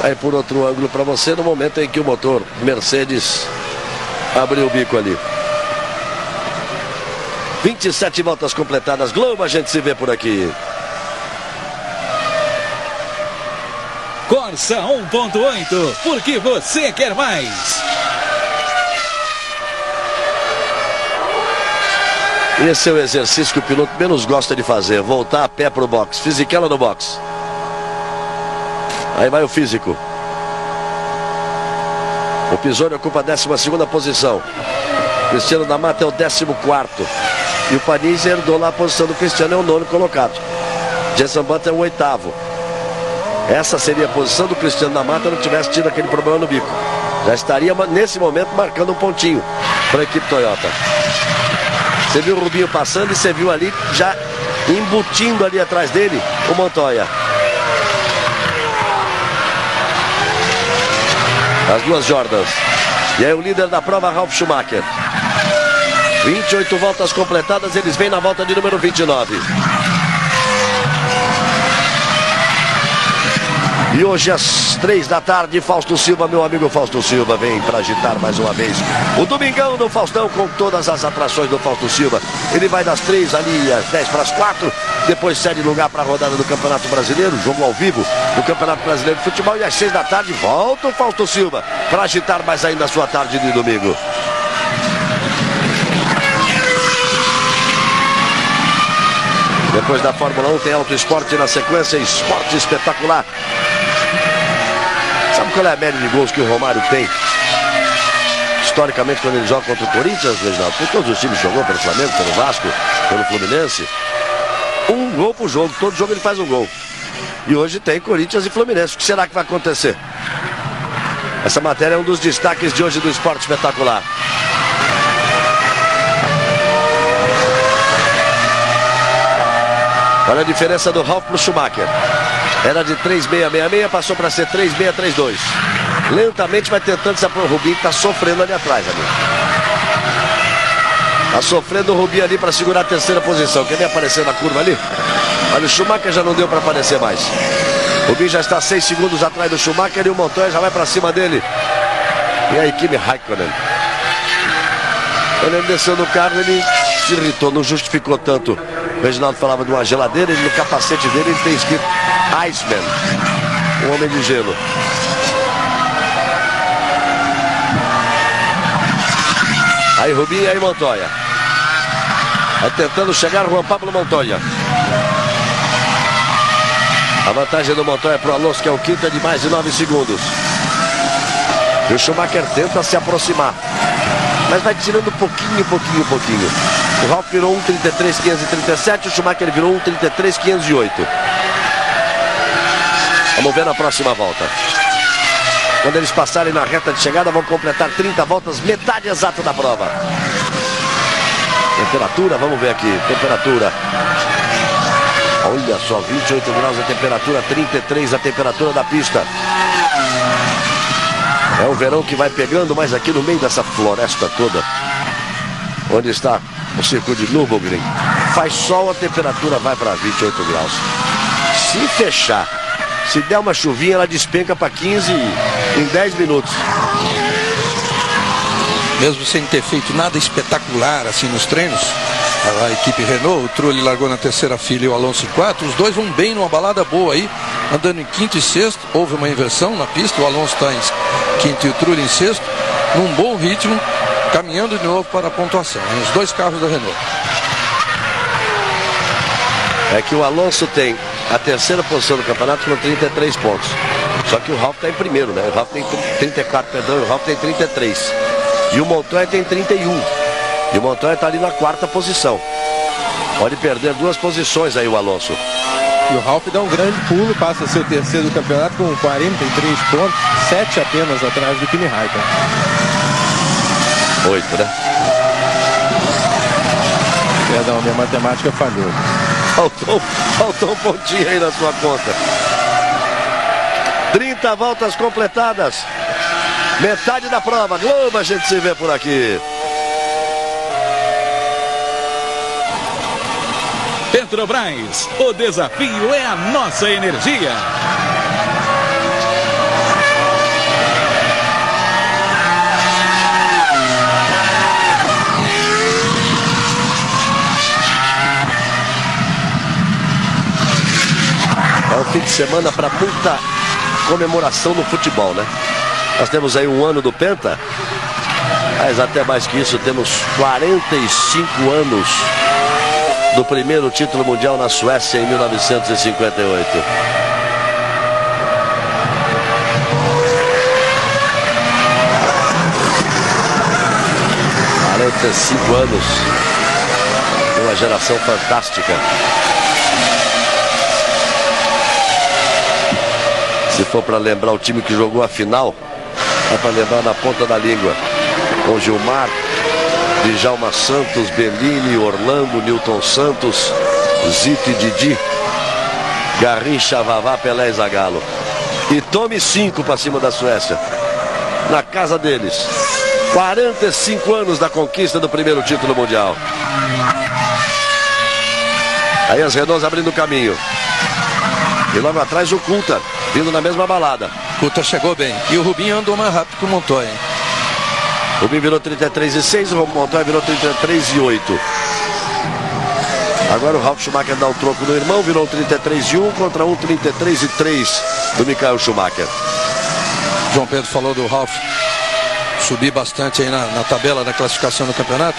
Aí por outro ângulo para você, no momento em que o motor Mercedes abriu o bico ali. 27 voltas completadas. Globo, a gente se vê por aqui. Corsa 1.8, porque você quer mais. Esse é o exercício que o piloto menos gosta de fazer, voltar a pé para o box. Fisichella no box. Aí vai o físico. O Pisoni ocupa a 12ª posição. Cristiano da Mata é o 14º. E o Panizzi herdou lá a posição do Cristiano, é o 9º colocado. Jenson Button é o 8º. Essa seria a posição do Cristiano da Mata, não tivesse tido aquele problema no bico. Já estaria nesse momento marcando um pontinho para a equipe Toyota. Você viu o Rubinho passando e você viu ali, já embutindo ali atrás dele, o Montoya. As duas Jordans. E aí o líder da prova, Ralf Schumacher. 28 voltas completadas, eles vêm na volta de número 29. E hoje às 3 da tarde, Fausto Silva, meu amigo Fausto Silva, vem para agitar mais uma vez o Domingão do Faustão, com todas as atrações do Fausto Silva. Ele vai das 3 ali às 10 para as 4, depois cede lugar para a rodada do Campeonato Brasileiro, jogo ao vivo do Campeonato Brasileiro de Futebol, e às 6 da tarde volta o Fausto Silva para agitar mais ainda a sua tarde de domingo. Depois da Fórmula 1 tem Auto Esporte na sequência, Esporte Espetacular. Sabe qual é a média de gols que o Romário tem? Historicamente, quando ele joga contra o Corinthians, Reginaldo, porque todos os times jogou, pelo Flamengo, pelo Vasco, pelo Fluminense. Um gol por jogo, todo jogo ele faz um gol. E hoje tem Corinthians e Fluminense. O que será que vai acontecer? Essa matéria é um dos destaques de hoje do Esporte Espetacular. Olha a diferença do Ralf pro Schumacher. Era de 3.666, passou para ser 3.632. Lentamente vai tentando se aproximar. O Rubinho está sofrendo ali atrás, amigo. Está sofrendo o Rubinho ali para segurar a terceira posição. Quer ver aparecer na curva ali? Olha, o Schumacher já não deu para aparecer mais. O Rubinho já está 6 segundos atrás do Schumacher e o Montoya já vai para cima dele. E aí, Kimi Raikkonen. Quando ele desceu do carro, ele se irritou, não justificou tanto. O Reginaldo falava de uma geladeira, e no capacete dele ele tem escrito Iceman, um homem de gelo. Aí Rubinho e aí Montoya. Vai tentando chegar Juan Pablo Montoya. A vantagem do Montoya para o Alonso, que é o quinto, é de mais de 9 segundos. E o Schumacher tenta se aproximar, mas vai tirando pouquinho. O Ralf virou 1.33.537, o Schumacher virou 1.33.508. Vamos ver na próxima volta. Quando eles passarem na reta de chegada, vão completar 30 voltas, metade exata da prova. Temperatura, vamos ver aqui, temperatura. Olha só, 28 graus a temperatura, 33 a temperatura da pista. É o verão que vai pegando, mas aqui no meio dessa floresta toda, onde está o circuito de Nürburgring, faz sol, a temperatura vai para 28 graus. Se fechar, se der uma chuvinha, ela despenca para 15 em 10 minutos. Mesmo sem ter feito nada espetacular assim nos treinos, a equipe Renault, o Trulli largou na terceira fila e o Alonso em quarto. Os dois vão bem numa balada boa aí, andando em quinto e sexto. Houve uma inversão na pista, o Alonso está em quinto e o Trulli em sexto, num bom ritmo, caminhando de novo para a pontuação, os dois carros da Renault. É que o Alonso tem a terceira posição do campeonato com 33 pontos. Só que o Ralf está em primeiro, né? O Ralf tem 34, perdão, o Ralf tem 33. E o Montoya tem 31. E o Montoya está ali na quarta posição. Pode perder 2 posições aí o Alonso. E o Ralf dá um grande pulo, passa a ser o terceiro do campeonato com 43 pontos, 7 apenas atrás do Kimi Raikkonen. 8, né? Perdão, minha matemática falhou. Faltou um pontinho aí na sua conta. 30 voltas completadas. Metade da prova. Globo, a gente se vê por aqui. Petrobras, o desafio é a nossa energia. É um fim de semana para muita comemoração no futebol, né? Nós temos aí um ano do Penta, mas até mais que isso, temos 45 anos do primeiro título mundial na Suécia em 1958. ...45 anos... ...uma geração fantástica... ...se for para lembrar o time que jogou a final... ...é para lembrar na ponta da língua... ...com Gilmar... Djalma Santos, Bellini, Orlando, Newton Santos, Zito e Didi, Garrincha, Vavá, Pelé e Zagallo. E tome 5 para cima da Suécia, na casa deles. 45 anos da conquista do primeiro título mundial. Aí as Renaults abrindo o caminho. E logo atrás o Coulthard. vindo na mesma balada. Coulthard chegou bem. E o Rubinho andou mais rápido que o Montoya, hein? O Rubinho virou 33,6, o Montoya virou 33,8. Agora o Ralf Schumacher dá o troco no irmão, virou 33,1 contra 33,3 do Michael Schumacher. João Pedro falou do Ralf subir bastante aí na tabela da classificação do campeonato.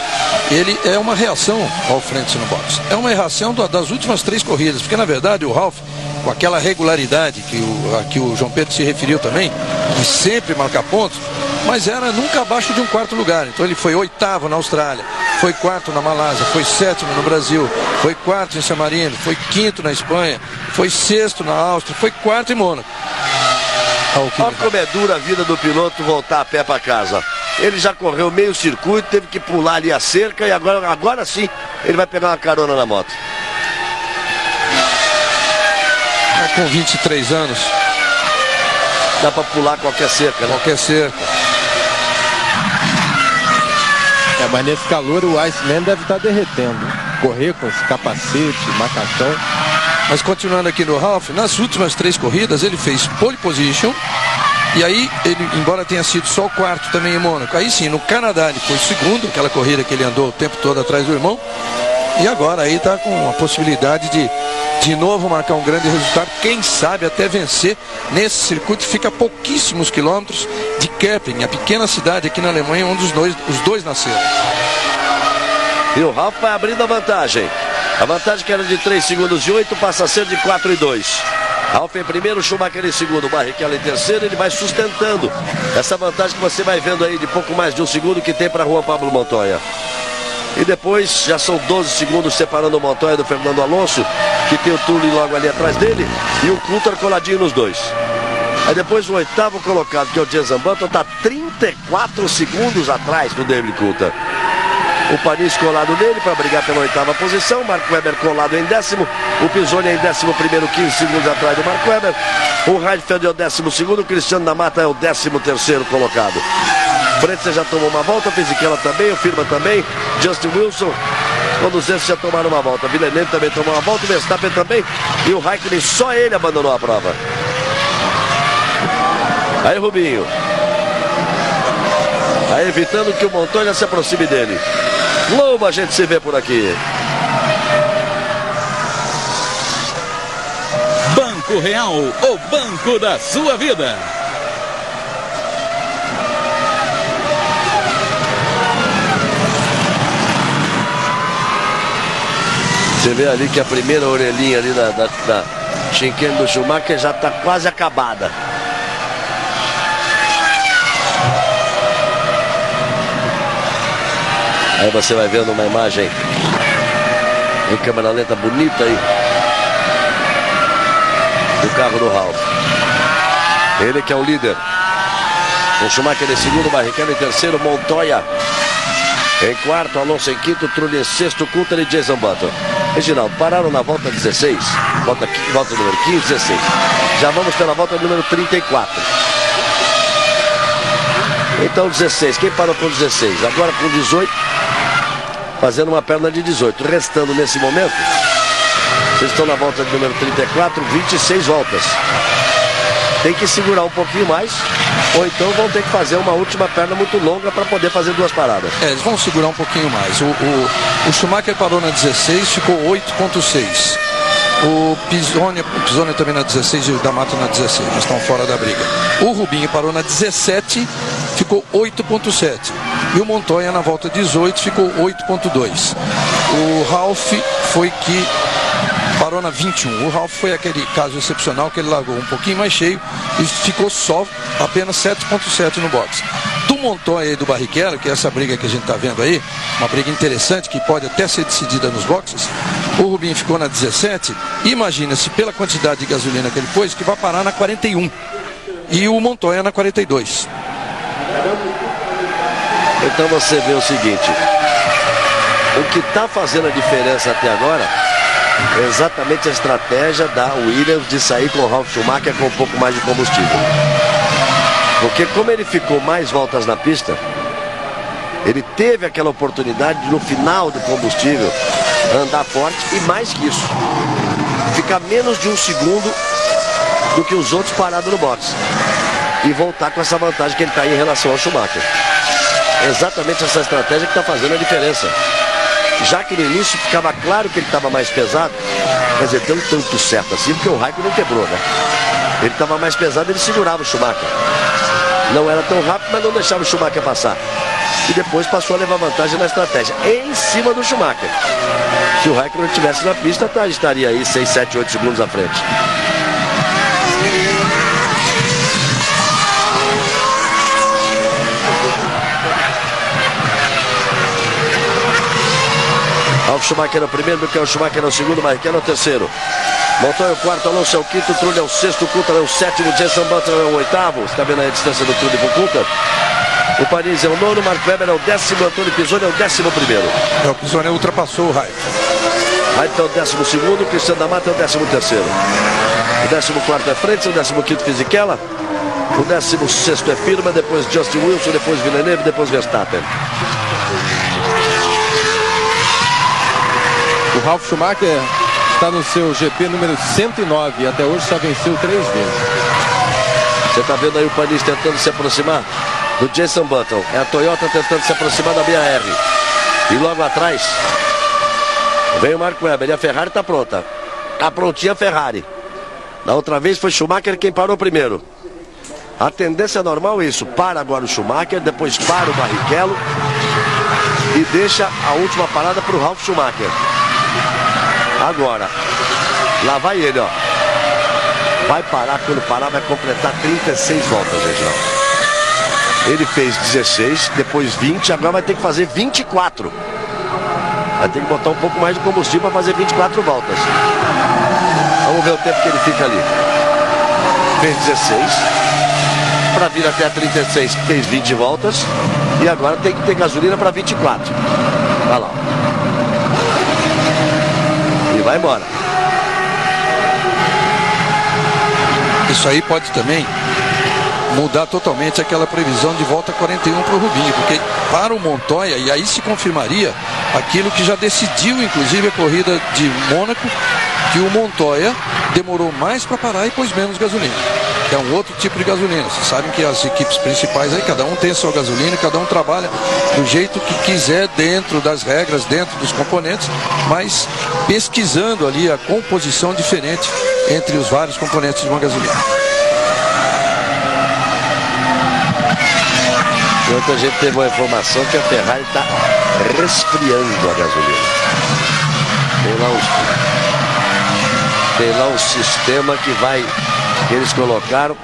Ele é uma reação ao frente no box. É uma reação das últimas 3 corridas, porque na verdade o Ralf, com aquela regularidade que o João Pedro se referiu também, de sempre marcar pontos, mas era nunca abaixo de um 4º lugar. Então ele foi 8º na Austrália, foi 4º na Malásia, foi 7º no Brasil, foi 4º em San Marino, foi 5º na Espanha, foi 6º na Áustria, foi 4º em Mônaco. Olha como é dura a vida do piloto voltar a pé para casa. Ele já correu meio circuito, teve que pular ali a cerca e agora sim ele vai pegar uma carona na moto. Com 23 anos. Dá para pular qualquer cerca, né? Qualquer cerca. Mas nesse calor o Iceman deve estar derretendo. Correr com esse capacete, macacão. Mas continuando aqui no Ralf, nas últimas 3 corridas ele fez pole position. E aí, ele, embora tenha sido só o 4º também em Mônaco, aí sim, no Canadá ele foi 2º, aquela corrida que ele andou o tempo todo atrás do irmão. E agora aí está com a possibilidade de novo marcar um grande resultado, quem sabe até vencer nesse circuito. Fica a pouquíssimos quilômetros de Kepling, a pequena cidade aqui na Alemanha onde os dois nasceram. E o Ralf vai abrindo a vantagem. A vantagem que era de 3 segundos e 8 passa a ser de 4 e 2. Ralf em primeiro, Schumacher em segundo, Barrichello em terceiro. Ele vai sustentando essa vantagem que você vai vendo aí de pouco mais de 1 segundo que tem para Juan Pablo Montoya. E depois já são 12 segundos separando o Montoya do Fernando Alonso, que tem o Tully logo ali atrás dele, e o Coulthard coladinho nos dois. Aí depois o 8º colocado, que é o Jenson Button, está 34 segundos atrás do David Coulthard. O Panis colado nele para brigar pela 8ª posição, Mark Webber colado em 10º, o Pisoni em 11º, 15 segundos atrás do Mark Webber, o Heidfeld é o 12º, o Cristiano da Mata é o 13º colocado. Frentzen já tomou uma volta, Fisichella também, o Firma também, Justin Wilson, todos esses já tomaram uma volta. Villeneuve também tomou uma volta, o Verstappen também, e o Raikkonen, só ele abandonou a prova. Aí Rubinho, aí evitando que o Montoya se aproxime dele. Logo a gente se vê por aqui. Banco Real, o banco da sua vida. Você vê ali que a primeira orelhinha ali da chicane do Schumacher já está quase acabada. Aí você vai vendo uma imagem em câmera lenta bonita aí do carro do Ralf. Ele que é o líder. O Schumacher em segundo, Barrichello em terceiro, Montoya em quarto, Alonso em quinto, Trulli em sexto, Coulthard e Jenson Button. Reginaldo, pararam na volta 16, volta número 15, 16. Já vamos pela volta número 34. Então 16, quem parou com 16? Agora com 18, fazendo uma perna de 18. Restando nesse momento, vocês estão na volta de número 34, 26 voltas. Tem que segurar um pouquinho mais, ou então vão ter que fazer uma última perna muito longa para poder fazer 2 paradas. Eles vão segurar um pouquinho mais. O Schumacher parou na 16, ficou 8,6. O Pisoni também na 16 e o D'Amato na 16, mas estão fora da briga. O Rubinho parou na 17, ficou 8,7. E o Montoya na volta 18 ficou 8,2. O Ralf foi que parou na 21. O Ralf foi aquele caso excepcional que ele largou um pouquinho mais cheio e ficou só apenas 7,7 no box. Do Montoya e do Barrichello, que é essa briga que a gente está vendo aí, uma briga interessante que pode até ser decidida nos boxes, o Rubinho ficou na 17. Imagina-se, pela quantidade de gasolina que ele pôs, que vai parar na 41. E o Montoya na 42. Então você vê o seguinte: o que está fazendo a diferença até agora é exatamente a estratégia da Williams de sair com o Ralf Schumacher com um pouco mais de combustível. Porque como ele ficou mais voltas na pista, ele teve aquela oportunidade de, no final do combustível, andar forte e mais que isso, ficar menos de 1 segundo do que os outros parados no boxe. E voltar com essa vantagem que ele está em relação ao Schumacher. Exatamente essa estratégia que está fazendo a diferença. Já que no início ficava claro que ele estava mais pesado, quer dizer, deu tanto certo assim, porque o Raikkonen quebrou, né? Ele estava mais pesado, ele segurava o Schumacher. Não era tão rápido, mas não deixava o Schumacher passar. E depois passou a levar vantagem na estratégia, em cima do Schumacher. Se o Raikkonen estivesse na pista, estaria aí 6, 7, 8 segundos à frente. Ralf Schumacher é o primeiro, Michael Schumacher é o segundo, Barrichello é o terceiro. Montoya é o quarto, Alonso é o quinto, Trulli é o sexto, Coulthard é o sétimo, Jenson Button é o oitavo. Você está vendo aí a distância do Trulli para o Coulthard? O Paris é o nono, Mark Webber é o décimo, Antônio Pisoni é o 11º. O Pisoni ultrapassou o Raikkonen. Raikkonen é o 12º, Cristiano da Mata é o 13º. O 14º é Frentzen, o 15º Fisichella. O 16º é Firma, depois Justin Wilson, depois Villeneuve, depois Verstappen. O Ralf Schumacher está no seu GP número 109 e até hoje só venceu 3 vezes. Você está vendo aí o Panis tentando se aproximar do Jenson Button. É a Toyota tentando se aproximar da BAR. E logo atrás vem o Mark Webber. E a Ferrari está pronta. Está prontinha a Ferrari. Da outra vez foi Schumacher quem parou primeiro. A tendência normal é isso. Para agora o Schumacher, depois para o Barrichello e deixa a última parada para o Ralf Schumacher. Agora, lá vai ele, ó. Vai parar, quando parar vai completar 36 voltas, Reginaldo. Ele fez 16, depois 20, agora vai ter que fazer 24. Vai ter que botar um pouco mais de combustível para fazer 24 voltas. Vamos ver o tempo que ele fica ali. Fez 16. Para vir até a 36, fez 20 voltas. E agora tem que ter gasolina para 24. Olha lá. E vai embora. Isso aí pode também mudar totalmente aquela previsão de volta 41 para o Rubinho, porque para o Montoya, e aí se confirmaria aquilo que já decidiu, inclusive, a corrida de Mônaco, que o Montoya demorou mais para parar e pôs menos gasolina. É um outro tipo de gasolina. Vocês sabem que as equipes principais aí, cada um tem a sua gasolina, cada um trabalha do jeito que quiser, dentro das regras, dentro dos componentes, mas pesquisando ali a composição diferente entre os vários componentes de uma gasolina. Muita gente teve uma informação que a Ferrari está resfriando a gasolina. Tem lá um sistema que eles colocaram,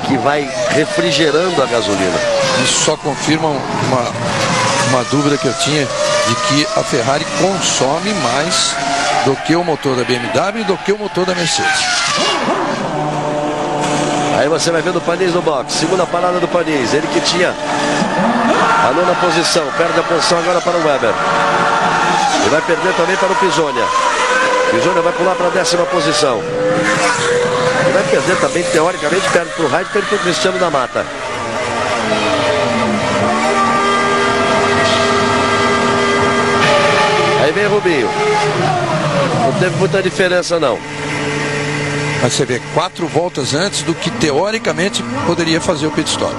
que vai refrigerando a gasolina. Isso só confirma uma dúvida que eu tinha, de que a Ferrari consome mais do que o motor da BMW e do que o motor da Mercedes. Aí você vai vendo o Panis no box, segunda parada do Panis, ele que tinha a 9ª posição, perde a posição agora para o Webber. E vai perder também para o Pisonia. Pisonia vai pular para a 10ª posição. E vai perder também, teoricamente, perde para o Raikkonen, perde para o Cristiano da Mata. Aí vem o Rubinho. Não teve muita diferença, não. Mas você vê 4 voltas antes do que teoricamente poderia fazer o pit stop.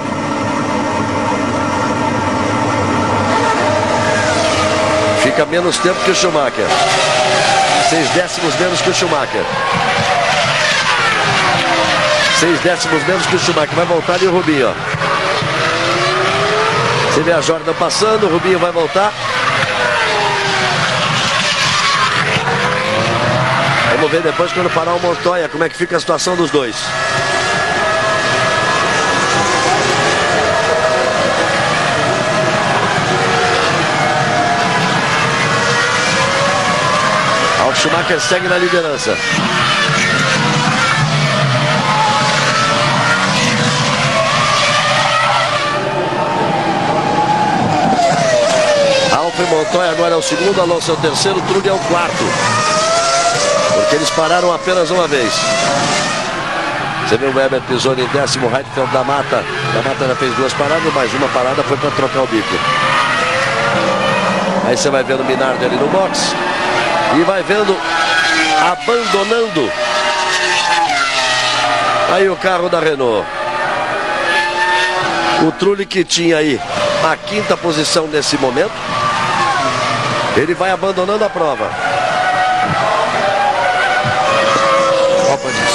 Fica menos tempo que o Schumacher. 6 décimos menos que o Schumacher. 6 décimos menos que o Schumacher. Vai voltar ali o Rubinho, ó. Você vê a Jordan passando, o Rubinho vai voltar. Vamos ver depois, quando parar o Montoya, como é que fica a situação dos dois. O Schumacher segue na liderança. Alfa e Montoya agora é o segundo, Alonso é o terceiro, Trulli é o quarto. Porque eles pararam apenas uma vez. Você vê o Webber Pisoni em 10º, Heidfeld da Mata. Da Mata já fez 2 paradas, mais uma parada foi para trocar o bico. Aí você vai vendo o Minardi ali no box. E vai vendo, abandonando Aí o carro da Renault. O Trulli, que tinha aí a 5ª posição nesse momento, ele vai abandonando a prova.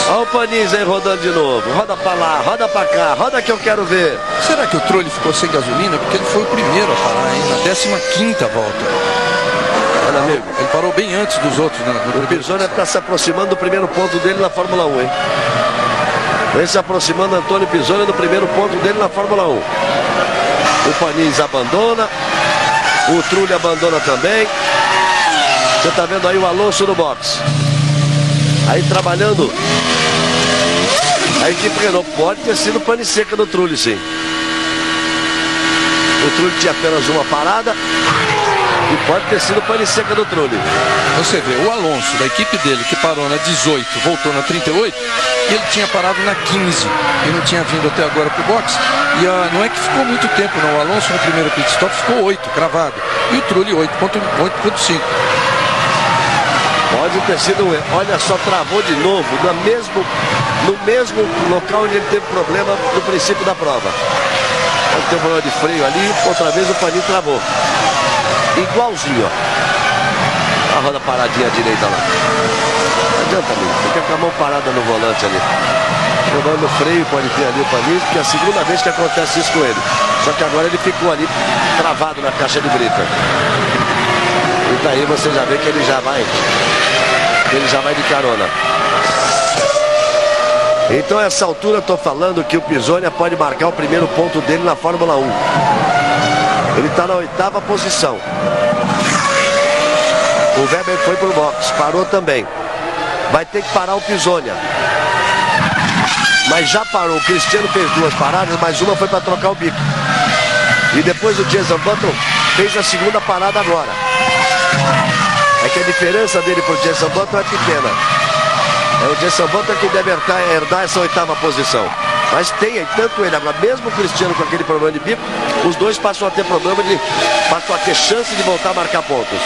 Olha o Panis aí rodando de novo. Roda pra lá, roda pra cá, roda que eu quero ver. Será que o Trulli ficou sem gasolina? Porque ele foi o primeiro a parar, hein? Na 15ª volta. Olha, amigo, Ele parou bem antes dos outros, né? o Pisoni está se aproximando do primeiro ponto dele na Fórmula 1, hein? Vem se aproximando Antônio Pisoni do primeiro ponto dele na Fórmula 1. O Panis abandona. O Trulli abandona também. Você está vendo aí o Alonso no box. Aí trabalhando. A equipe Renault pode ter sido pane seca do Trulli, sim. O Trulli tinha apenas uma parada. E pode ter sido pane seca do Trulli. Você vê, o Alonso, da equipe dele, que parou na 18, voltou na 38, ele tinha parado na 15 e não tinha vindo até agora para o boxe. E não é que ficou muito tempo, não. O Alonso no primeiro pit stop ficou 8, cravado. E o Trulli 8.5. Pode ter sido um erro. Olha só, travou de novo no mesmo local onde ele teve problema no princípio da prova. Ele teve um problema de freio ali, outra vez o paninho travou. Igualzinho, ó. A roda paradinha à direita lá. Não adianta, amigo. Fica com a mão parada no volante ali. Jogando no freio, pode ter ali o paninho, porque é a segunda vez que acontece isso com ele. Só que agora ele ficou ali travado na caixa de brita. E daí você já vê que ele já vai de carona. Então a essa altura eu tô falando que o Pisoni pode marcar o primeiro ponto dele na Fórmula 1. Ele está na 8ª posição. O Weber foi pro box, parou também. Vai ter que parar o Pisoni. Mas já parou, o Cristiano fez 2 paradas, mas uma foi para trocar o bico. E depois o Jenson Button fez a segunda parada agora. É que a diferença dele pro Jenson Button é pequena. É o Jenson Button que deve herdar essa 8ª posição. Mas tem, tanto ele, agora mesmo o Cristiano com aquele problema de bico, os dois passam a ter passam a ter chance de voltar a marcar pontos.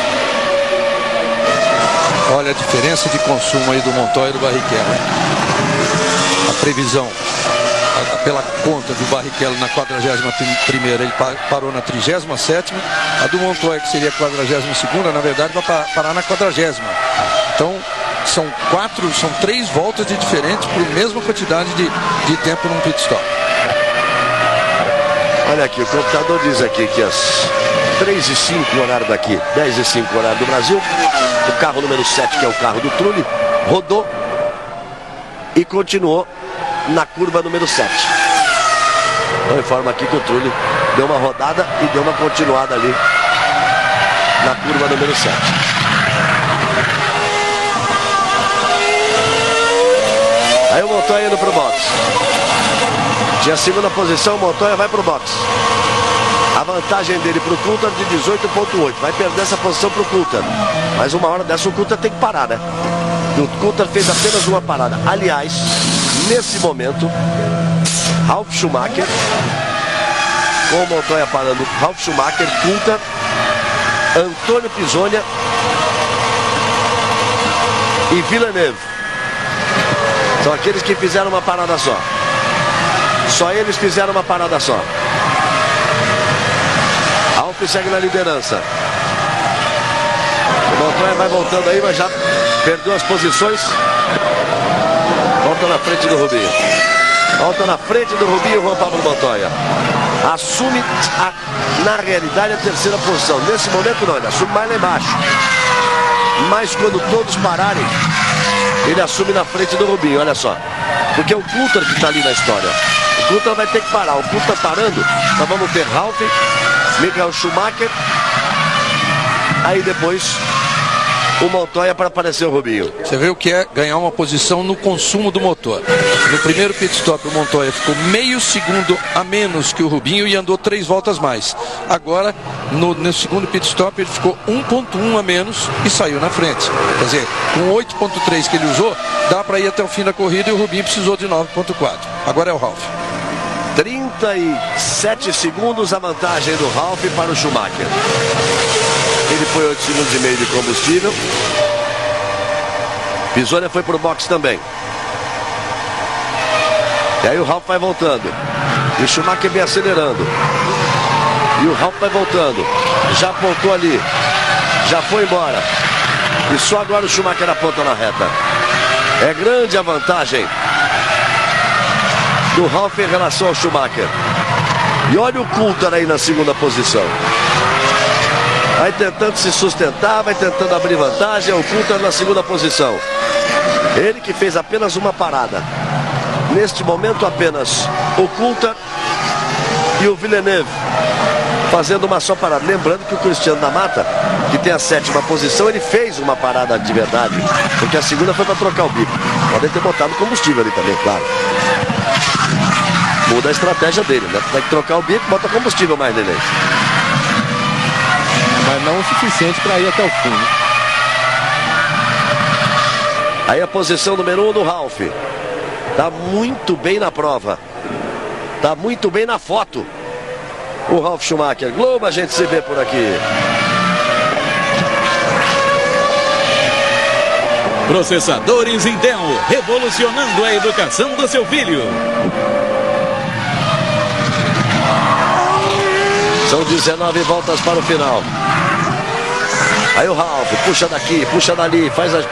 Olha a diferença de consumo aí do Montoya e do Barrichello. A previsão, pela conta do Barrichello na 41ª, ele parou na 37ª. A do Montoya, que seria a 42ª, na verdade vai parar na 40ª. Então são 3 voltas de diferente por mesma quantidade de tempo num pit stop. Olha aqui, o computador diz aqui que às 3h05 horário daqui, 10h05 horário do Brasil, o carro número 7, que é o carro do Trulli, rodou e continuou na curva número 7. Então informa aqui que o Trulli deu uma rodada e deu uma continuada ali na curva número 7. Aí o Montoya indo pro box. Tinha a segunda posição, o Montoya vai pro box. A vantagem dele pro Coulthard de 18.8. Vai perder essa posição pro Coulthard. Mas uma hora dessa o Coulthard tem que parar, né? O Coulthard fez apenas uma parada. Aliás, nesse momento, Ralf Schumacher, com o Montoya parando, Ralf Schumacher, Coulthard, Antônio Pisoni e Villeneuve. São aqueles que fizeram uma parada só. Só eles fizeram uma parada só. Ralf segue na liderança. O Montoya vai voltando aí, mas já perdeu as posições. Volta na frente do Rubinho. Volta na frente do Rubinho, Juan Pablo Montoya. Assume, na realidade, a 3ª posição. Nesse momento não, ele assume mais lá embaixo. Mas quando todos pararem, ele assume na frente do Rubinho, olha só. Porque é o Coulthard que está ali na história. O Coulthard vai ter que parar. O Coulthard parando, nós vamos ter Ralf, Michael Schumacher. Aí depois o Montoya para aparecer o Rubinho. Você vê o que é ganhar uma posição no consumo do motor. No primeiro pit stop o Montoya ficou meio segundo a menos que o Rubinho e andou 3 voltas mais. Agora, no segundo pit stop ele ficou 1.1 a menos e saiu na frente. Quer dizer, com 8.3 que ele usou, dá para ir até o fim da corrida e o Rubinho precisou de 9.4. Agora é o Ralf. 37 segundos a vantagem do Ralf para o Schumacher. Ele foi 8 segundos e meio de combustível. Pisoni foi para o box também. E aí o Ralf vai voltando. E o Schumacher vem acelerando. E o Ralf vai voltando. Já apontou ali. Já foi embora. E só agora o Schumacher aponta na reta. É grande a vantagem do Ralf em relação ao Schumacher. E olha o Coulthard aí na segunda posição. Vai tentando se sustentar, vai tentando abrir vantagem. O Coulthard na segunda posição. Ele que fez apenas uma parada. Neste momento apenas o Coulthard e o Villeneuve fazendo uma só parada. Lembrando que o Cristiano da Mata, que tem a 7ª posição, ele fez uma parada de verdade, porque a segunda foi para trocar o bico. Podem ter botado combustível ali também, claro. Muda a estratégia dele, né? Tem que trocar o bico, bota combustível mais nele. Mas não o suficiente para ir até o fim. Aí a posição número 1 do Ralf. Tá muito bem na prova. Tá muito bem na foto. O Ralf Schumacher. Globo, a gente se vê por aqui. Processadores Intel, revolucionando a educação do seu filho. São 19 voltas para o final. Aí o Ralf puxa daqui, puxa dali, faz a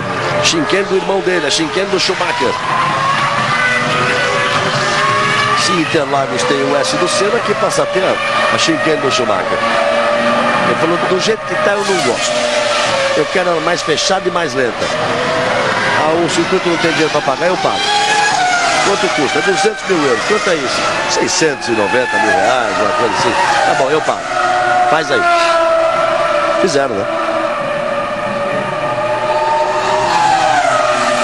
chicane do irmão dele, a chicane do Schumacher. Se Interlagos tem o S do Senna, que passa a ter a chicane do Schumacher. Ele falou, do jeito que tá eu não gosto. Eu quero ela mais fechada e mais lenta. O circuito não tem dinheiro para pagar, eu pago. Quanto custa? 200 mil euros. Quanto é isso? 690 mil reais, uma coisa assim. Tá bom, eu pago. Faz aí. Fizeram, né?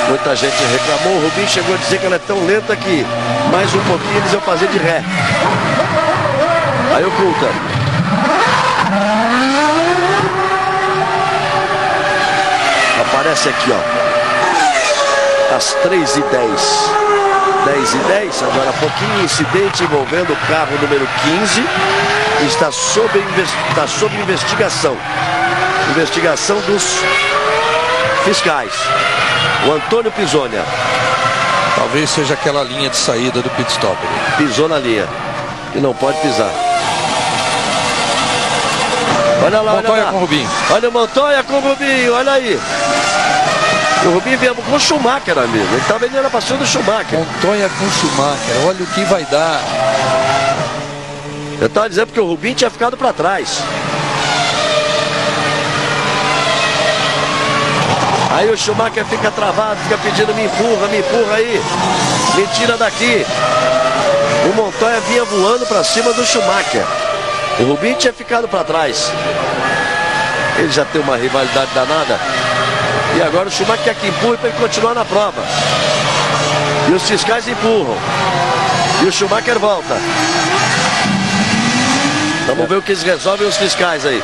Muita gente reclamou. O Rubinho chegou a dizer que ela é tão lenta que mais um pouquinho eles iam fazer de ré. Aí o Coulthard. Aparece aqui, ó. Às 3h10. 10h10, agora há pouquinho, incidente envolvendo o carro número 15. Está sob investigação. Investigação dos fiscais. O Antônio Pisonia. Talvez seja aquela linha de saída do pit stop. Pisou na linha. E não pode pisar. Olha lá, Montoya olha lá. Com o Rubinho. Olha o Montoya com o Rubinho, olha aí. O Rubinho veio com o Schumacher, amigo. Ele estava indo na passagem do Schumacher. Montoya com o Schumacher, olha o que vai dar. Eu estava dizendo que o Rubinho tinha ficado para trás. Aí o Schumacher fica travado, fica pedindo me empurra aí. Me tira daqui. O Montoya vinha voando para cima do Schumacher. O Rubinho tinha ficado para trás. Ele já tem uma rivalidade danada. E agora o Schumacher quer que empurre para ele continuar na prova. E os fiscais empurram. E o Schumacher volta. Vamos ver o que eles resolvem, os fiscais aí.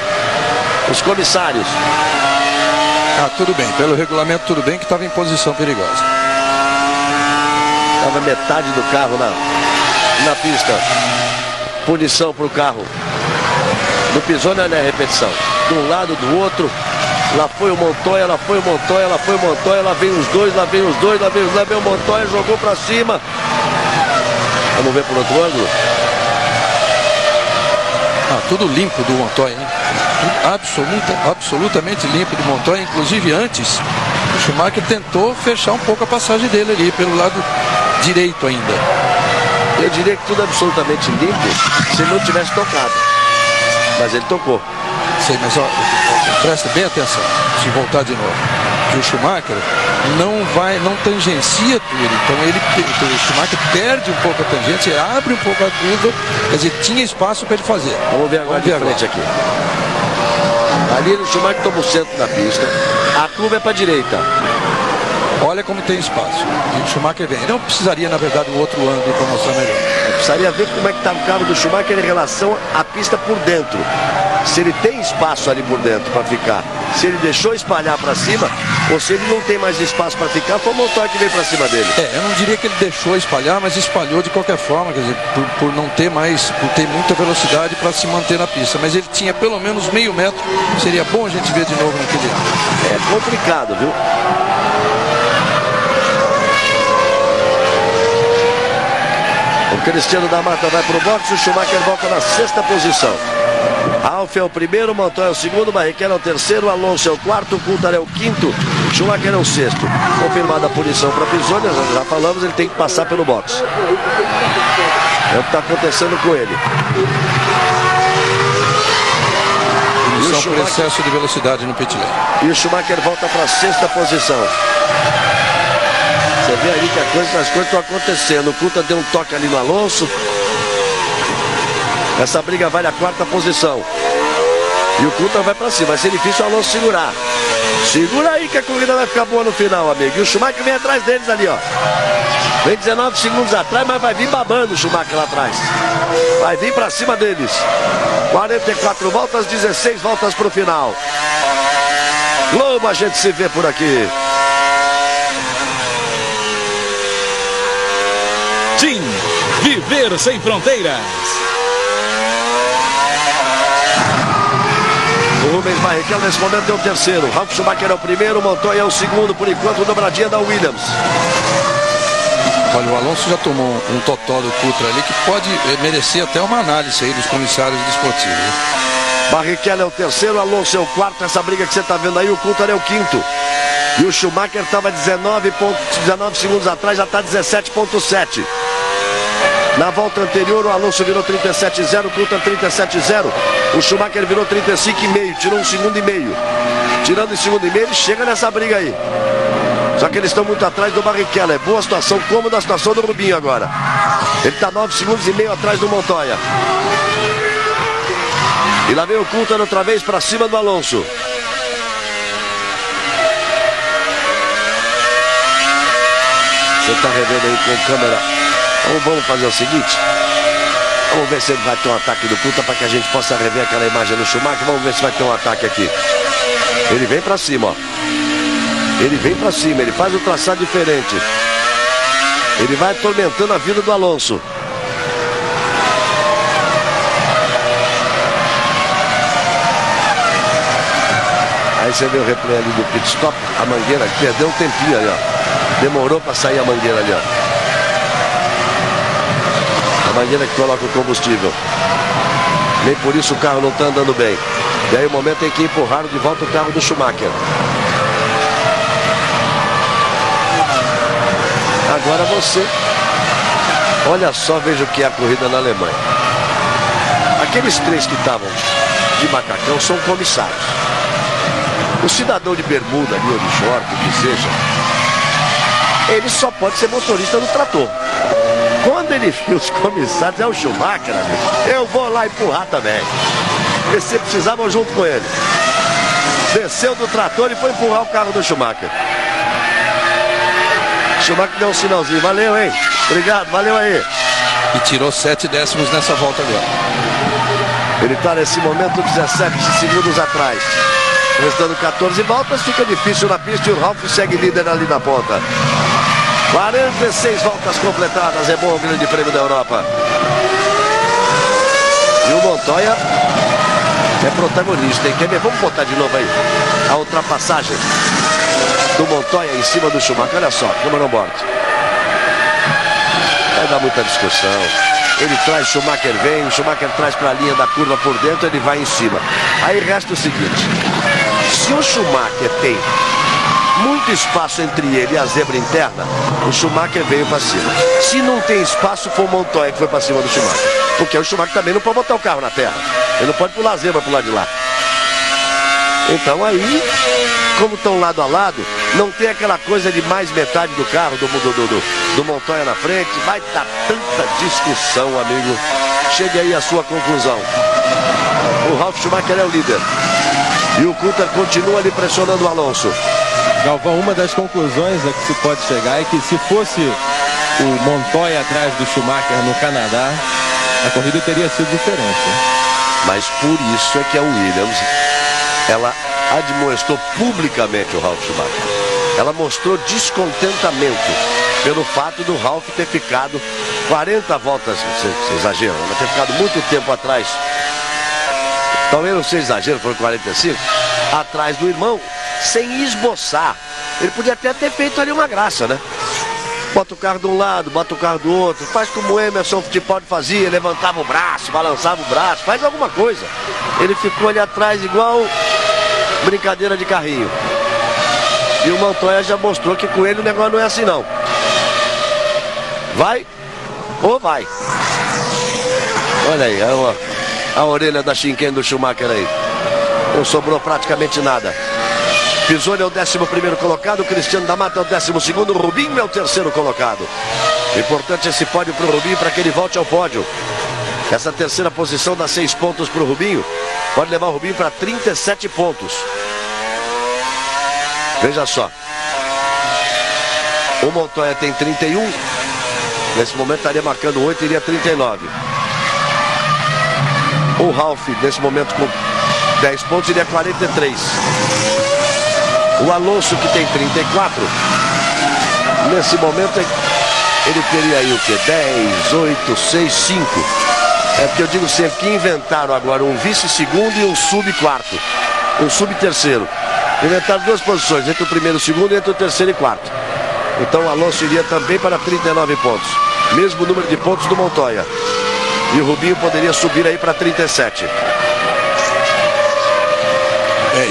Os comissários. Tudo bem, pelo regulamento tudo bem, que estava em posição perigosa. Estava metade do carro na pista. Punição para o carro do Pisonia, né? Repetição. De um lado, do outro. Lá foi o Montoya, lá foi o Montoya, lá foi o Montoya, lá vem os dois, lá vem os dois, lá vem o Montoya, jogou para cima. Vamos ver por outro ângulo. Tudo limpo do Montoya, hein? Absolutamente limpo do Montoya. Inclusive antes, o Schumacher tentou fechar um pouco a passagem dele ali, pelo lado direito ainda. Eu diria que tudo é absolutamente limpo se ele não tivesse tocado. Mas ele tocou. Sei, mas ó, presta bem atenção, se voltar de novo. Que o Schumacher não tangencia tudo. Então o Schumacher perde um pouco a tangente, abre um pouco a curva, quer dizer, tinha espaço para ele fazer. Vamos ver agora de frente aqui. Ali o Schumacher toma o centro da pista. A curva é para a direita. Olha como tem espaço. E o Schumacher vem. Não precisaria, na verdade, um outro ângulo para mostrar melhor. Precisaria ver como é que está o carro do Schumacher em relação à pista por dentro. Se ele tem espaço ali por dentro para ficar. Se ele deixou espalhar para cima, ou se ele não tem mais espaço para ficar, foi o Montoya que veio para cima dele. Eu não diria que ele deixou espalhar, mas espalhou de qualquer forma, quer dizer, por não ter mais, por ter muita velocidade para se manter na pista. Mas ele tinha pelo menos meio metro, seria bom a gente ver de novo naquele ano. É complicado, viu? O Cristiano da Mata vai para o boxe, o Schumacher volta na 6ª posição. Ralf é o primeiro, Montoya é o segundo, Barrichello é o terceiro, Alonso é o quarto, Coulthard é o quinto, Schumacher é o sexto. Confirmada a punição para Pisoni, já falamos, ele tem que passar pelo boxe. É o que está acontecendo com ele. Punição por excesso de velocidade no pit lane. E o Schumacher volta para a 6ª posição. Você vê ali que as coisas estão acontecendo. O Coulthard deu um toque ali no Alonso. Essa briga vale a 4ª posição. E o Coulthard vai para cima. Vai ser difícil o Alonso segurar. Segura aí que a corrida vai ficar boa no final, amigo. E o Schumacher vem atrás deles ali, ó. Vem 19 segundos atrás, mas vai vir babando o Schumacher lá atrás. Vai vir para cima deles. 44 voltas, 16 voltas para o final. Globo, a gente se vê por aqui. Team Viver Sem Fronteiras. O Rubens Barrichello nesse momento é o terceiro. Ralf Schumacher é o primeiro, Montoya é o segundo. Por enquanto, dobradinha da Williams. Olha, o Alonso já tomou um totó do Coulthard ali que pode merecer até uma análise aí dos comissários desportivos. Barrichello é o terceiro, Alonso é o quarto. Essa briga que você está vendo aí, o Coulthard é o quinto. E o Schumacher estava 19 segundos atrás, já está 17,7. Na volta anterior, o Alonso virou 37,0, o Coulthard 37,0. O Schumacher virou 35,5, tirou 1,5 segundo. Tirando 1,5 segundo, ele chega nessa briga aí. Só que eles estão muito atrás do Barrichello. É boa situação, como da situação do Rubinho agora. Ele está 9,5 segundos atrás do Montoya. E lá vem o Coulthard outra vez para cima do Alonso. Você está revendo aí com câmera. Então vamos fazer o seguinte. Vamos ver se ele vai ter um ataque do Coulthard para que a gente possa rever aquela imagem do Schumacher. Vamos ver se vai ter um ataque aqui. Ele vem para cima, ó. Ele vem para cima, ele faz um traçado diferente. Ele vai atormentando a vida do Alonso. Aí você vê o replay ali do pit stop. A mangueira perdeu um tempinho ali, ó. Demorou para sair a mangueira ali, ó. A mangueira que coloca o combustível. Nem por isso o carro não está andando bem. E aí o momento em que empurraram de volta o carro do Schumacher. Agora você, olha só, veja o que é a corrida na Alemanha. Aqueles três que estavam de macacão são comissários. O cidadão de bermuda ali, ou de short, o que seja, ele só pode ser motorista do trator. Quando ele viu os comissários, é o Schumacher, amigo, eu vou lá empurrar também. Eles precisavam junto com ele. Desceu do trator e foi empurrar o carro do Schumacher. Schumacher deu um sinalzinho, valeu, hein? Obrigado, valeu aí. E tirou 7 décimos nessa volta agora. Ele está nesse momento 17 segundos atrás. Restando 14 voltas, fica difícil na pista e o Ralf segue líder ali na ponta. 46 voltas completadas, é bom o Grande Prêmio da Europa. E o Montoya é protagonista, hein? Quer ver? Vamos botar de novo aí a ultrapassagem do Montoya em cima do Schumacher. Olha só, câmera on board. Vai dar muita discussão. Ele traz, Schumacher vem, o Schumacher traz para a linha da curva por dentro, ele vai em cima. Aí resta o seguinte: se o Schumacher tem muito espaço entre ele e a zebra interna, o Schumacher veio para cima. Se não tem espaço, foi o Montoya que foi para cima do Schumacher. Porque o Schumacher também não pode botar o carro na terra. Ele não pode pular a zebra pro lado de lá. Então aí, como estão lado a lado, não tem aquela coisa de mais metade do carro do Montoya na frente. Vai dar tanta discussão, amigo. Chegue aí à sua conclusão. O Ralf Schumacher é o líder. E o Coulthard continua ali pressionando o Alonso. Galvão, uma das conclusões a que se pode chegar é que se fosse o Montoya atrás do Schumacher no Canadá, a corrida teria sido diferente. Mas por isso é que a Williams, ela admoestou publicamente o Ralf Schumacher. Ela mostrou descontentamento pelo fato do Ralf ter ficado 40 voltas, você exagera, ela ter ficado muito tempo atrás. Talvez não seja exagero, foram 45, atrás do irmão, sem esboçar. Ele podia até ter feito ali uma graça, né? Bota o carro de um lado, bota o carro do outro. Faz como o Emerson Fittipaldi fazia, levantava o braço, balançava o braço, faz alguma coisa. Ele ficou ali atrás igual brincadeira de carrinho. E o Montoya já mostrou que com ele o negócio não é assim não. Vai ou vai? Olha aí, a orelha da Shinken do Schumacher aí. Não sobrou praticamente nada. Pisoni é o 11º colocado, Cristiano da Mata é o 12º, Rubinho é o 3º colocado. Importante esse pódio para o Rubinho, para que ele volte ao pódio. Essa terceira posição dá 6 pontos para o Rubinho. Pode levar o Rubinho para 37 pontos. Veja só. O Montoya tem 31. Nesse momento estaria marcando 8 e iria 39. O Ralf, nesse momento, com 10 pontos, iria 43. O Alonso, que tem 34, nesse momento ele teria aí o que? 10, 8, 6, 5. É porque eu digo sempre que inventaram agora um vice-segundo e um sub-quarto. Um sub-terceiro. Inventaram 2 posições, entre o primeiro e o segundo e entre o terceiro e quarto. Então o Alonso iria também para 39 pontos. Mesmo número de pontos do Montoya. E o Rubinho poderia subir aí para 37.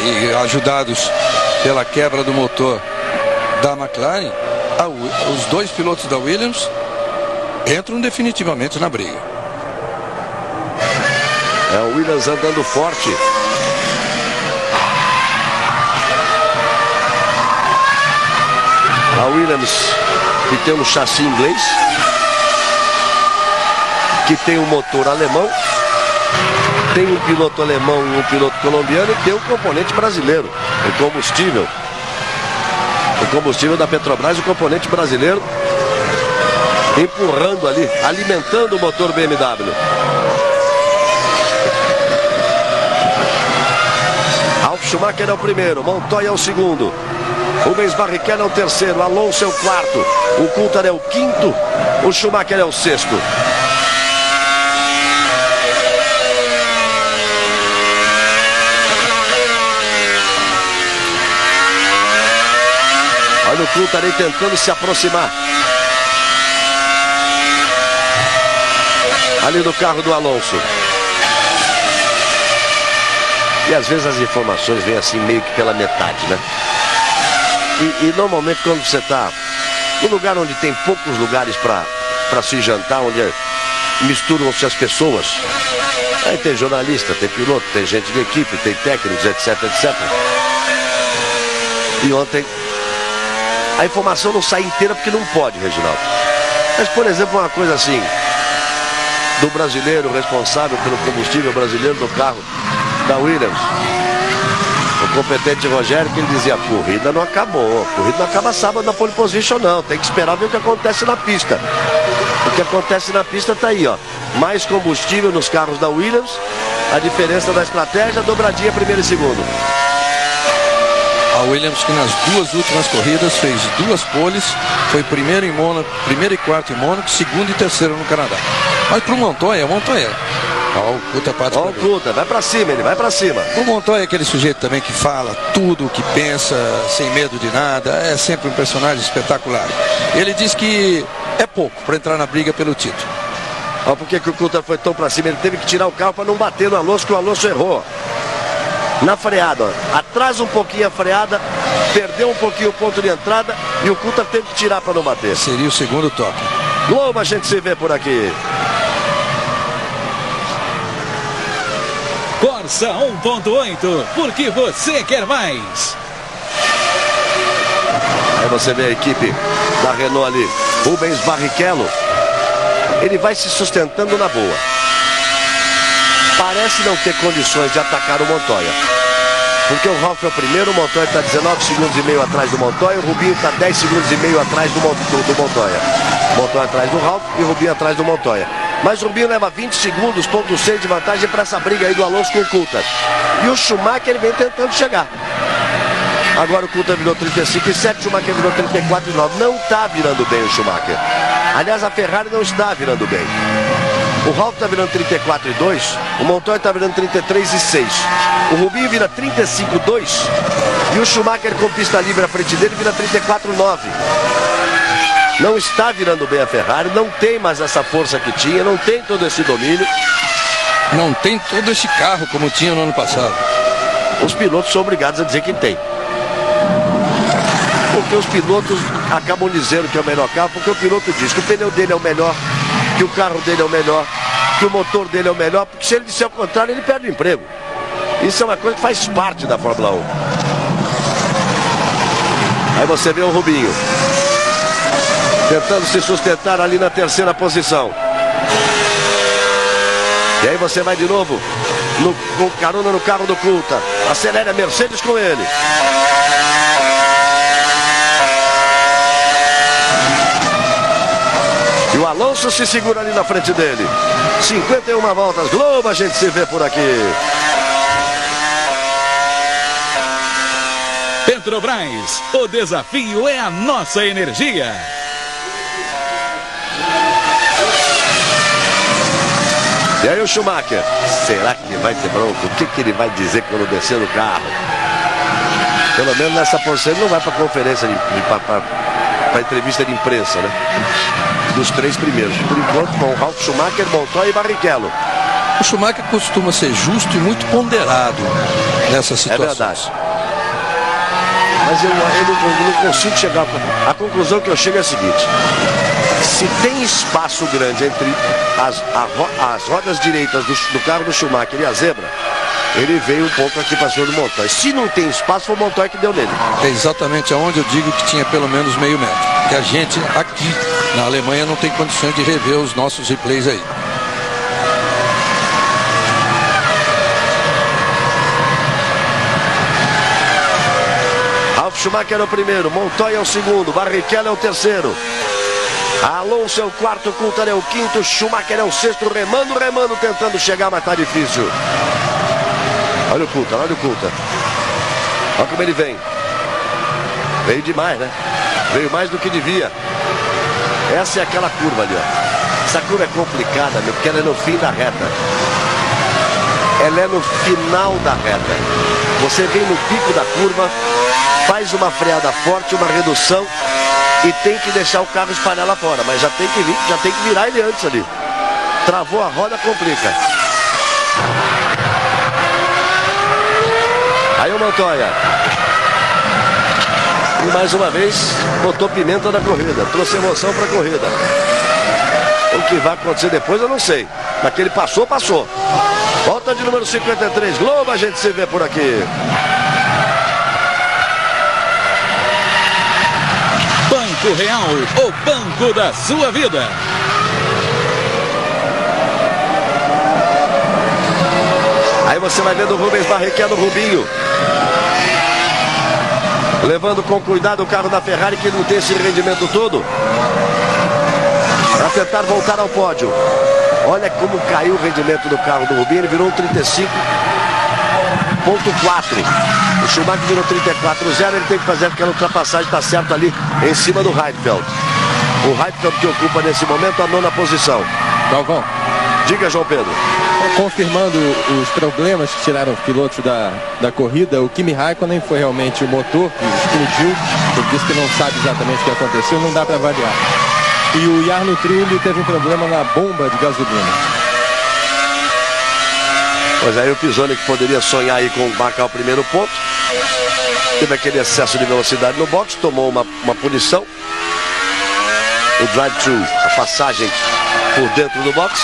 E ajudados pela quebra do motor da McLaren, os 2 pilotos da Williams entram definitivamente na briga. É o Williams andando forte. A Williams, que tem um chassi inglês, que tem um motor alemão, tem um piloto alemão e um piloto colombiano, e tem um componente brasileiro, o combustível. O combustível da Petrobras, o componente brasileiro, empurrando ali, alimentando o motor BMW. Ralf Schumacher é o primeiro, Montoya é o segundo, Rubens Barrichello é o terceiro, Alonso é o quarto, o Coulthard é o quinto, o Schumacher é o sexto. Olha o Coulthard aí tentando se aproximar ali do carro do Alonso. E às vezes as informações vêm assim meio que pela metade, né? E normalmente quando você está num lugar onde tem poucos lugares para se jantar, onde misturam-se as pessoas, aí tem jornalista, tem piloto, tem gente de equipe, tem técnicos, etc, etc. E ontem a informação não sai inteira porque não pode, Reginaldo. Mas, por exemplo, uma coisa assim, do brasileiro responsável pelo combustível brasileiro do carro da Williams, o competente Rogério, que ele dizia: a corrida não acabou, a corrida não acaba sábado na pole position não, tem que esperar ver o que acontece na pista. O que acontece na pista está aí, ó, mais combustível nos carros da Williams, a diferença da estratégia, dobradinha primeiro e segundo. A Williams, que nas 2 últimas corridas fez 2 poles, foi primeiro em Mônaco, primeiro e quarto em Mônaco, segundo e terceiro no Canadá. Mas pro Montoya, Olha o Coulthard parte. Olha o Coulthard, vai pra cima, ele vai pra cima. O Montoya é aquele sujeito também que fala tudo o que pensa, sem medo de nada, é sempre um personagem espetacular. Ele diz que é pouco para entrar na briga pelo título. Olha por que o Coulthard foi tão pra cima, ele teve que tirar o carro para não bater no Alonso, que o Alonso errou. Na freada, ó. Atrasa um pouquinho a freada, perdeu um pouquinho o ponto de entrada e o Coulthard teve que tirar para não bater. Seria o segundo toque. Globo, a gente se vê por aqui. Corsa 1.8, porque você quer mais. Aí você vê a equipe da Renault ali, Rubens Barrichello. Ele vai se sustentando na boa. Parece não ter condições de atacar o Montoya, porque o Ralf é o primeiro, o Montoya está 19 segundos e meio atrás do Montoya, o Rubinho está 10 segundos e meio atrás do Montoya. Montoya atrás do Ralf e o Rubinho atrás do Montoya. Mas o Rubinho leva 20 segundos, ponto 6 de vantagem para essa briga aí do Alonso com o Coulthard. E o Schumacher, ele vem tentando chegar. Agora o Coulthard virou 35,7, o Schumacher virou 34,9. Não está virando bem o Schumacher. Aliás, a Ferrari não está virando bem. O Ralf está virando 34,2, o Montoya está virando 33,6. O Rubinho vira 35,2 e o Schumacher com pista livre à frente dele vira 34,9. não está virando bem a Ferrari, não tem mais essa força que tinha, não tem todo esse domínio. Não tem todo esse carro como tinha no ano passado. Os pilotos são obrigados a dizer que tem. Porque os pilotos acabam dizendo que é o melhor carro, porque o piloto diz que o pneu dele é o melhor, que o carro dele é o melhor, que o motor dele é o melhor, porque se ele disser o contrário, ele perde o emprego. Isso é uma coisa que faz parte da Fórmula 1. Aí você vê o Rubinho tentando se sustentar ali na terceira posição. E aí você vai de novo com carona no carro do Coulthard. Acelera a Mercedes com ele. E o Alonso se segura ali na frente dele. 51 voltas. Globo, a gente se vê por aqui. Petrobras, o desafio é a nossa energia. E aí o Schumacher, será que vai ter bronca? O que ele vai dizer quando descer do carro? Pelo menos nessa posição ele não vai para conferência, para entrevista de imprensa, né? Dos três primeiros. Por enquanto, com Ralf Schumacher, Montoya e Barrichello. O Schumacher costuma ser justo e muito ponderado nessa situação. É verdade. Mas eu não consigo chegar a conclusão que eu chego é a seguinte: se tem espaço grande entre as rodas direitas do carro do Schumacher e a zebra, ele veio um pouco aqui para cima do Montoya. Se não tem espaço, foi o Montoya que deu nele. É exatamente aonde eu digo que tinha pelo menos meio metro. Que a gente aqui na Alemanha não tem condições de rever os nossos replays aí. Ralf Schumacher é o primeiro, Montoya é o segundo, Barrichello é o terceiro, Alonso é o quarto, Coulthard é o quinto, Schumacher é o sexto, remando, tentando chegar, mas tá difícil. Olha o Coulthard. Olha como ele vem. Veio demais, né? Veio mais do que devia. Essa é aquela curva ali, ó. Essa curva é complicada, meu, porque ela é no fim da reta. Ela é no final da reta. Você vem no pico da curva, faz uma freada forte, uma redução e tem que deixar o carro espalhar lá fora. Mas já tem que virar ele antes ali. Travou a roda, complica. Aí o Montoya. E mais uma vez botou pimenta na corrida, trouxe emoção para a corrida. O que vai acontecer depois eu não sei. Mas que ele passou. Volta de número 53. Globo, a gente se vê por aqui. Banco Real, o banco da sua vida. Aí você vai vendo o Rubens Barrichello, Rubinho, levando com cuidado o carro da Ferrari, que não tem esse rendimento todo, para tentar voltar ao pódio. Olha como caiu o rendimento do carro do Rubinho. Ele virou um 35.4. O Schumacher virou 34.0. Ele tem que fazer aquela ultrapassagem, está certo ali em cima do Heidfeld. O Heidfeld que ocupa nesse momento a 9ª posição. Galvão. Diga, João Pedro. Confirmando os problemas que tiraram os pilotos da corrida, o Kimi Raikkonen foi realmente o motor que explodiu. Ele disse que não sabe exatamente o que aconteceu, não dá para avaliar. E o Jarno Trulli teve um problema na bomba de gasolina. Pois aí o Pisoni, que poderia sonhar aí com marcar o primeiro ponto, teve aquele excesso de velocidade no box, tomou uma punição. O drive-thru, a passagem por dentro do box,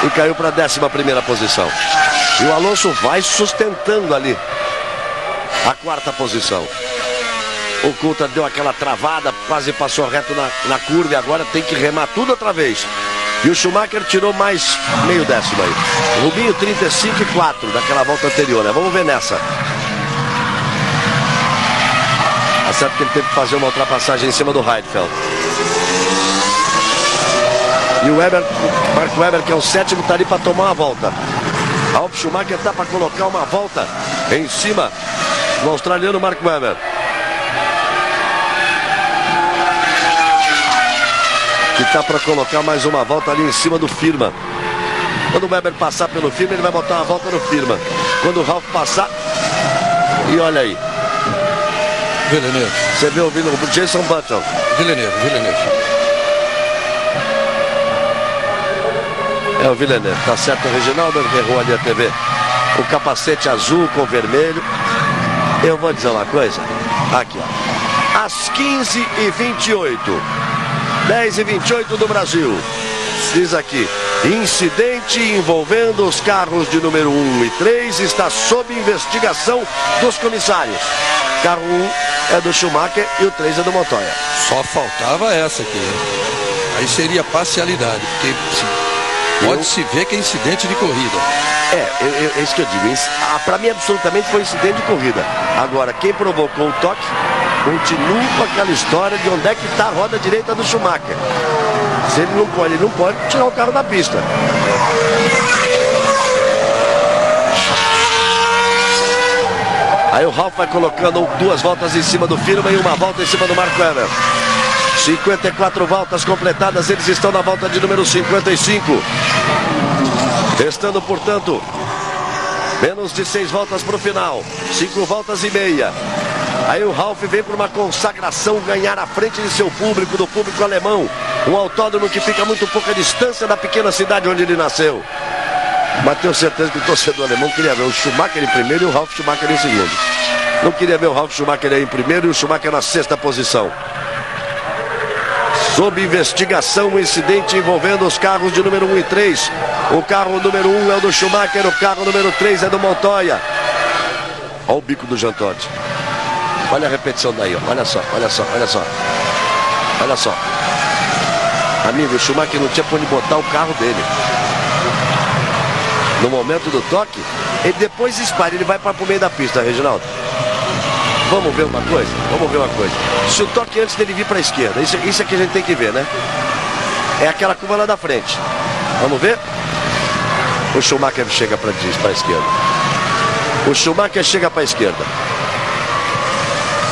e caiu para a 11ª posição. E o Alonso vai sustentando ali a 4ª posição. O Coulthard deu aquela travada, quase passou reto na curva e agora tem que remar tudo outra vez. E o Schumacher tirou mais meio décimo aí. O Rubinho 35.4 daquela volta anterior, né? Vamos ver nessa. Tá certo que ele teve que fazer uma ultrapassagem em cima do Heidfeld. E o Mark Webber, que é o 7º, está ali para tomar uma volta. Ralf Schumacher está para colocar uma volta em cima do australiano Mark Webber. Que está para colocar mais uma volta ali em cima do Firma. Quando o Webber passar pelo Firma, ele vai botar uma volta no Firma. Quando o Ralf passar, e olha aí. Villeneuve. Você vê o Jason Button. Villeneuve. É o Villeneuve, tá certo, Reginaldo, errou ali a TV. O capacete azul com vermelho. Eu vou dizer uma coisa. Aqui, ó. Às 15h28. 10h28 do Brasil. Diz aqui. Incidente envolvendo os carros de número 1 e 3 está sob investigação dos comissários. Carro 1 é do Schumacher e o 3 é do Montoya. Só faltava essa aqui. Aí seria parcialidade, porque pode-se ver que é incidente de corrida. É isso que eu digo. Para mim, absolutamente foi incidente de corrida. Agora, quem provocou o toque continua com aquela história de onde é que está a roda direita do Schumacher. Se ele não pode tirar o carro da pista. Aí o Ralf vai colocando 2 voltas em cima do Firman e 1 volta em cima do Mark Webber. 54 voltas completadas, eles estão na volta de número 55. Restando, portanto, menos de 6 voltas para o final. 5 voltas e meia. Aí o Ralf vem para uma consagração, ganhar à frente de seu público, do público alemão. Um autódromo que fica muito pouca distância da pequena cidade onde ele nasceu. Mas tenho certeza que o torcedor alemão queria ver o Schumacher em primeiro e o Ralf Schumacher em segundo. Não queria ver o Ralf Schumacher aí em primeiro e o Schumacher na 6ª posição. Sob investigação, um incidente envolvendo os carros de número 1 e 3. O carro número 1 é o do Schumacher, o carro número 3 é do Montoya. Olha o bico do Jean Todt. Olha a repetição daí, ó. Olha só. Amigo, o Schumacher não tinha por onde botar o carro dele. No momento do toque, ele depois espalha, ele vai para o meio da pista, Reginaldo. Vamos ver uma coisa? Se o toque antes dele vir para a esquerda, isso é que a gente tem que ver, né? É aquela curva lá da frente. Vamos ver? O Schumacher chega para a esquerda. O Schumacher chega para a esquerda.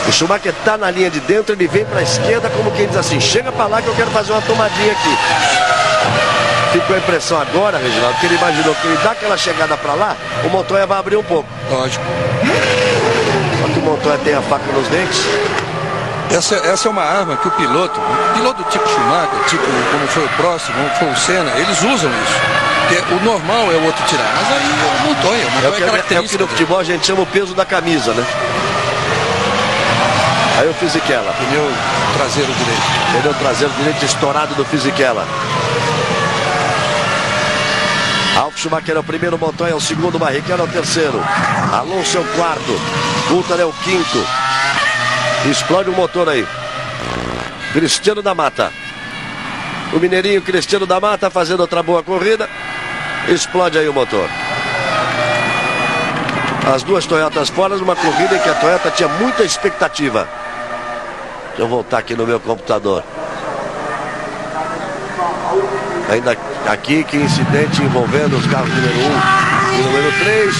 O Schumacher está na linha de dentro, ele vem para a esquerda como quem diz assim, chega para lá que eu quero fazer uma tomadinha aqui. Ficou a impressão agora, Reginaldo, que ele imaginou que ele dá aquela chegada para lá, o Montoya vai abrir um pouco. Lógico. Só que o Montoya tem a faca nos dentes. Essa é uma arma que o piloto tipo Schumacher, tipo como foi o próximo, como foi o Senna, eles usam isso. Porque o normal é o outro tirar, mas aí o Montoya é característica. É o que no futebol a gente chama o peso da camisa, né? Aí o Fisichella. Pneu traseiro direito. Pneu traseiro direito estourado do Fisichella. Ralf Schumacher é o primeiro, Montoya é o segundo, Barrichello é o terceiro. Alonso é o quarto. Coulthard é o quinto. Explode o motor aí. Cristiano da Mata. O mineirinho Cristiano da Mata fazendo outra boa corrida. Explode aí o motor. As duas Toyotas fora numa corrida em que a Toyota tinha muita expectativa. Deixa eu voltar aqui no meu computador. Ainda aqui, que incidente envolvendo os carros número 1 e número 3.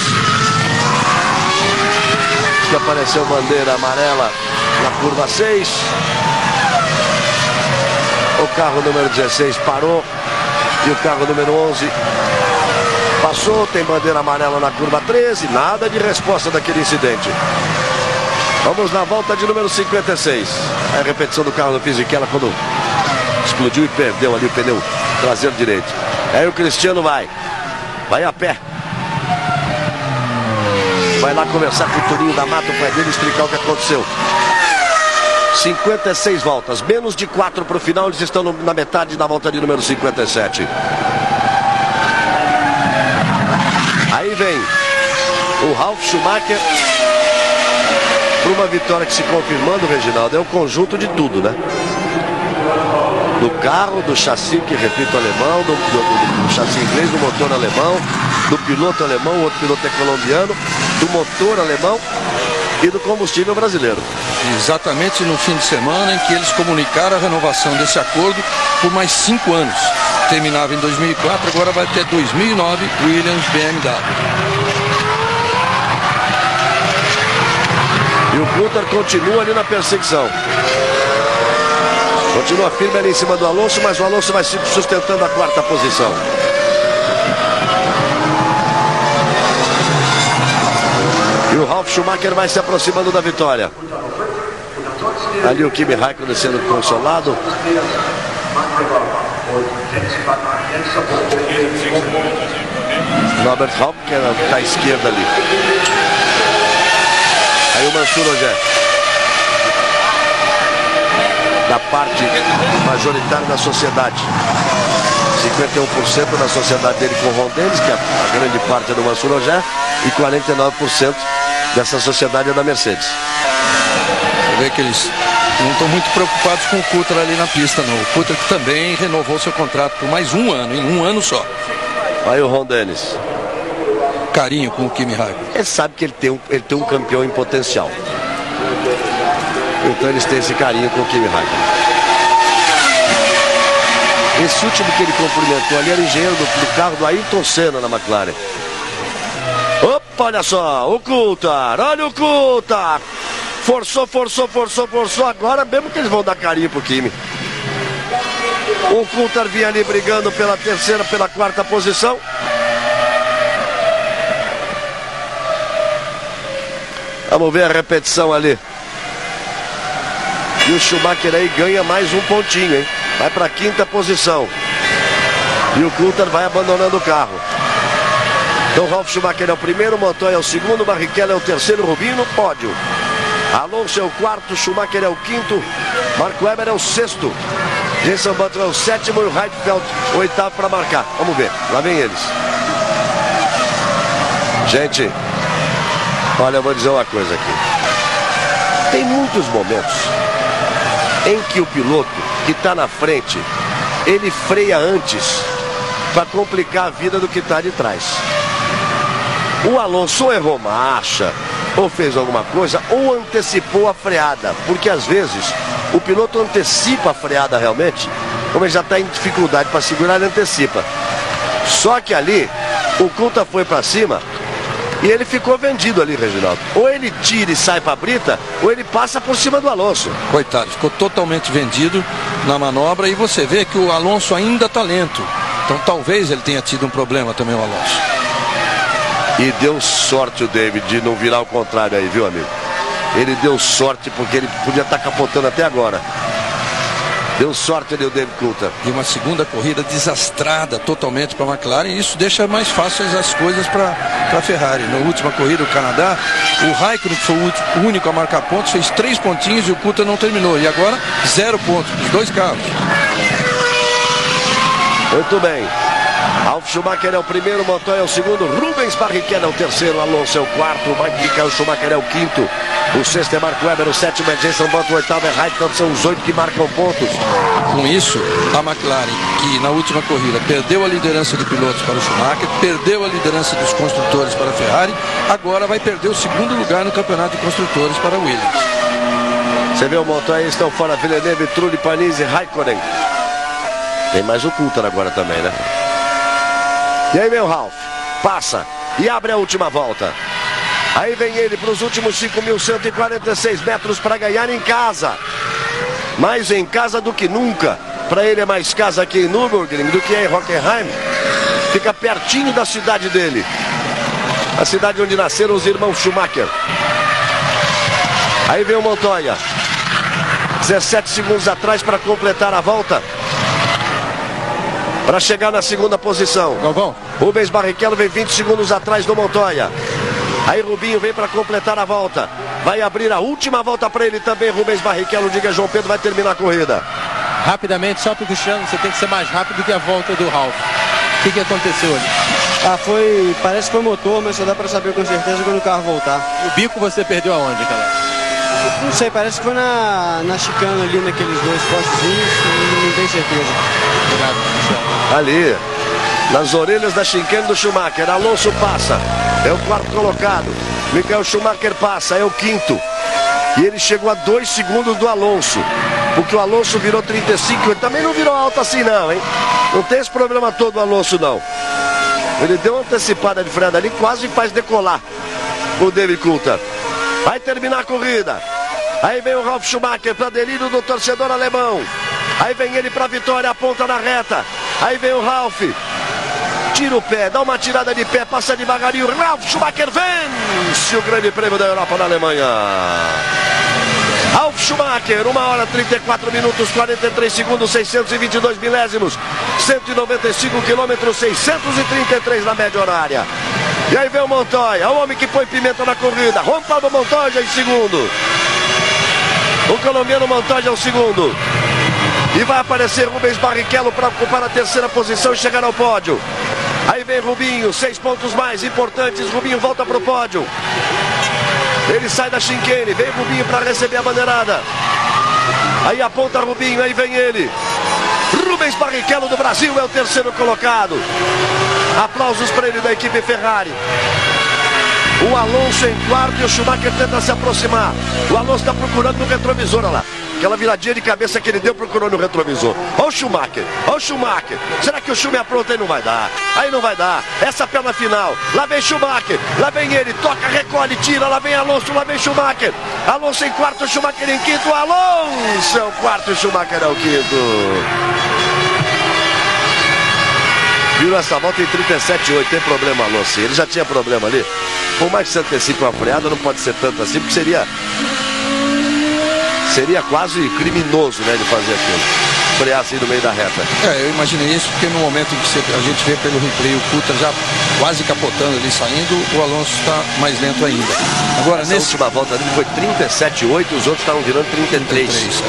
Que apareceu bandeira amarela na curva 6. O carro número 16 parou. E o carro número 11 passou. Tem bandeira amarela na curva 13. Nada de resposta daquele incidente. Vamos na volta de número 56. É a repetição do carro do Fisichella quando explodiu e perdeu ali o pneu traseiro direito. Aí o Cristiano vai a pé. Vai lá conversar com o Toninho da Mata, o pai dele, explicar o que aconteceu. 56 voltas, menos de 4 para o final, eles estão na metade da volta de número 57. Aí vem o Ralf Schumacher para uma vitória que se confirmando, Reginaldo, é o conjunto de tudo, né? Do carro, do chassi, que repito, alemão, do chassi inglês, do motor alemão, do piloto alemão, o outro piloto é colombiano, do motor alemão e do combustível brasileiro. Exatamente no fim de semana em que eles comunicaram a renovação desse acordo por mais 5 anos. Terminava em 2004, agora vai até 2009, Williams, BMW. E o Coulthard continua ali na perseguição. Continua firme ali em cima do Alonso, mas o Alonso vai se sustentando a 4ª posição. E o Ralf Schumacher vai se aproximando da vitória. Ali o Kimi Raikkonen sendo consolado. Norbert Halm, que está à esquerda ali. Aí o Mansur Ojé, da parte majoritária da sociedade. 51% da sociedade dele com o Ron Dennis, que é a grande parte do Mansur Ojé, e 49% dessa sociedade é da Mercedes. Você vê que eles não estão muito preocupados com o Coulthard ali na pista, não. O Coulthard que também renovou seu contrato por mais um ano, em um ano só. Aí o Ron Dennis. Carinho com o Kimi Raikkonen. Ele sabe que ele tem um campeão em potencial. Então eles têm esse carinho com o Kimi Raikkonen. Esse último que ele cumprimentou ali era o engenheiro do carro do Ayrton Senna na McLaren. Opa, olha só, o Coulthard, olha o Coulthard. Forçou. Agora mesmo que eles vão dar carinho pro Kimi. O Coulthard vinha ali brigando pela terceira, pela quarta posição. Vamos ver a repetição ali. E o Schumacher aí ganha mais um pontinho, hein? Vai para a quinta posição. E o Coulthard vai abandonando o carro. Então Ralf Schumacher é o primeiro, Montoya é o segundo, Barrichello é o terceiro, Rubinho no pódio. Alonso é o quarto, Schumacher é o quinto, Mark Webber é o sexto, Jenson Button é o sétimo e o Heidfeld o oitavo para marcar. Vamos ver, lá vem eles. Gente, olha, eu vou dizer uma coisa aqui. Tem muitos momentos em que o piloto que está na frente, ele freia antes para complicar a vida do que está de trás. O Alonso errou marcha, ou fez alguma coisa, ou antecipou a freada, porque às vezes o piloto antecipa a freada realmente, como ele já está em dificuldade para segurar, ele antecipa. Só que ali, o Coulthard foi para cima e ele ficou vendido ali, Reginaldo. Ou ele tira e sai para a brita, ou ele passa por cima do Alonso. Coitado, ficou totalmente vendido na manobra e você vê que o Alonso ainda está lento. Então talvez ele tenha tido um problema também, o Alonso. E deu sorte o David de não virar o contrário aí, viu, amigo? Ele deu sorte porque ele podia estar capotando até agora. Deu sorte ali o David Coulthard. E uma segunda corrida desastrada totalmente para a McLaren. E isso deixa mais fáceis as coisas para a Ferrari. Na última corrida, o Canadá, o Raikkonen, que foi o único a marcar pontos, fez 3 pontinhos e o Coulthard não terminou. E agora, 0 pontos para os dois carros. Muito bem. Ralf Schumacher é o primeiro, Montoya é o segundo, Rubens Barrichello é o terceiro, Alonso é o quarto, Michael Schumacher é o quinto, o sexto é Mark Webber, o sétimo é Jenson Button, o oitavo é Heidfeld, são os 8 que marcam pontos. Com isso, a McLaren, que na última corrida perdeu a liderança de pilotos para o Schumacher, perdeu a liderança dos construtores para a Ferrari, agora vai perder o segundo lugar no campeonato de construtores para a Williams. Você vê o Montoya, estão fora Villeneuve, Trulli, Panis e Raikkonen. Tem mais o Coulthard agora também, né? E aí vem o Ralf, passa e abre a última volta. Aí vem ele para os últimos 5.146 metros para ganhar em casa. Mais em casa do que nunca. Para ele é mais casa aqui em Nürburgring do que em Hockenheim. Fica pertinho da cidade dele. A cidade onde nasceram os irmãos Schumacher. Aí vem o Montoya. 17 segundos atrás para completar a volta. Para chegar na segunda posição. Galvão. Rubens Barrichello vem 20 segundos atrás do Montoya. Aí Rubinho vem para completar a volta. Vai abrir a última volta para ele também, Rubens Barrichello. Diga, João Pedro, vai terminar a corrida. Rapidamente, só para o Cristiano, você tem que ser mais rápido que a volta do Ralf. O que aconteceu ali? Parece que foi motor, mas só dá para saber com certeza quando o carro voltar. E o bico você perdeu aonde, cara? Não sei, parece que foi na chicana ali, naqueles dois postezinhos, não tenho certeza. Obrigado, Cristiano. Ali, nas orelhas da chicane do Schumacher, Alonso passa, é o quarto colocado. Michael Schumacher passa, é o quinto. E ele chegou a 2 segundos do Alonso, porque o Alonso virou 35, ele também não virou alto assim não, hein? Não tem esse problema todo o Alonso não. Ele deu uma antecipada de freada ali, quase faz decolar o David Coulthard. Vai terminar a corrida. Aí vem o Ralf Schumacher para delírio do torcedor alemão. Aí vem ele para a vitória, aponta na reta. Aí vem o Ralf. Tira o pé, dá uma tirada de pé, passa devagarinho. Ralf Schumacher vence o Grande Prêmio da Europa na Alemanha. Ralf Schumacher, 1 hora 34 minutos 43 segundos 622 milésimos, 195 quilômetros 633 na média horária. E aí vem o Montoya, o homem que põe pimenta na corrida. Juan Pablo Montoya em segundo. O colombiano Montoya é o segundo. E vai aparecer Rubens Barrichello para ocupar a terceira posição e chegar ao pódio. Aí vem Rubinho, 6 pontos mais importantes. Rubinho volta para o pódio. Ele sai da chicane, vem Rubinho para receber a bandeirada. Aí aponta Rubinho, aí vem ele. Rubens Barrichello do Brasil é o terceiro colocado. Aplausos para ele da equipe Ferrari. O Alonso em quarto e o Schumacher tenta se aproximar. O Alonso está procurando no retrovisor, olha lá. Aquela viradinha de cabeça que ele deu, procurou no retrovisor. Olha o Schumacher, olha o Schumacher. Será que o Schumacher apronta? Aí não vai dar. Aí não vai dar. Essa perna final. Lá vem Schumacher, lá vem ele. Toca, recolhe, tira. Lá vem Alonso, lá vem Schumacher. Alonso em quarto, Schumacher em quinto. Alonso é o quarto e Schumacher é o quinto. Viu essa volta em 37,8. Tem problema, Alonso. Ele já tinha problema ali. Por mais que você antecipe uma freada, não pode ser tanto assim, porque seria quase criminoso, né, de fazer aquilo. Frear assim no meio da reta. Eu imaginei isso porque no momento em que a gente vê pelo replay o Coulthard já quase capotando ali, saindo, o Alonso está mais lento ainda. Agora, nessa última volta dele foi 37,8 e os outros estavam virando 33.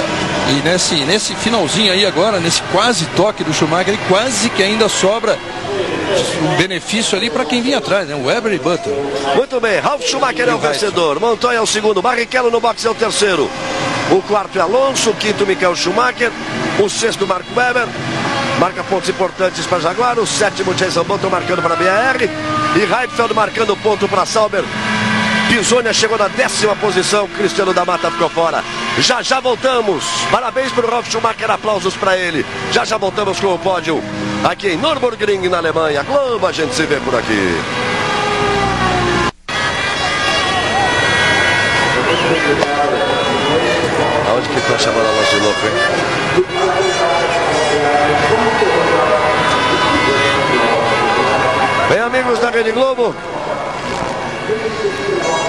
E nesse finalzinho aí agora, nesse quase toque do Schumacher, ele quase que ainda sobra um benefício ali para quem vinha atrás, né? O Webber e Button. Muito bem, Ralf Schumacher é o vencedor. Montoya é o segundo, Barrichello no boxe é o terceiro. O quarto é Alonso, o quinto Michael Schumacher, o sexto Mark Webber, marca pontos importantes para Jaguar, o sétimo Jason Button marcando para a BAR e Heidfeld marcando ponto para Sauber. Pisonia chegou na 10ª posição, Cristiano da Mata ficou fora. Já voltamos, parabéns para o Ralf Schumacher, aplausos para ele. Já voltamos com o pódio aqui em Nürburgring, na Alemanha. Globo, a gente se vê por aqui. Aonde que tá chamando a Alonso de louco, hein? Bem, amigos da Rede Globo,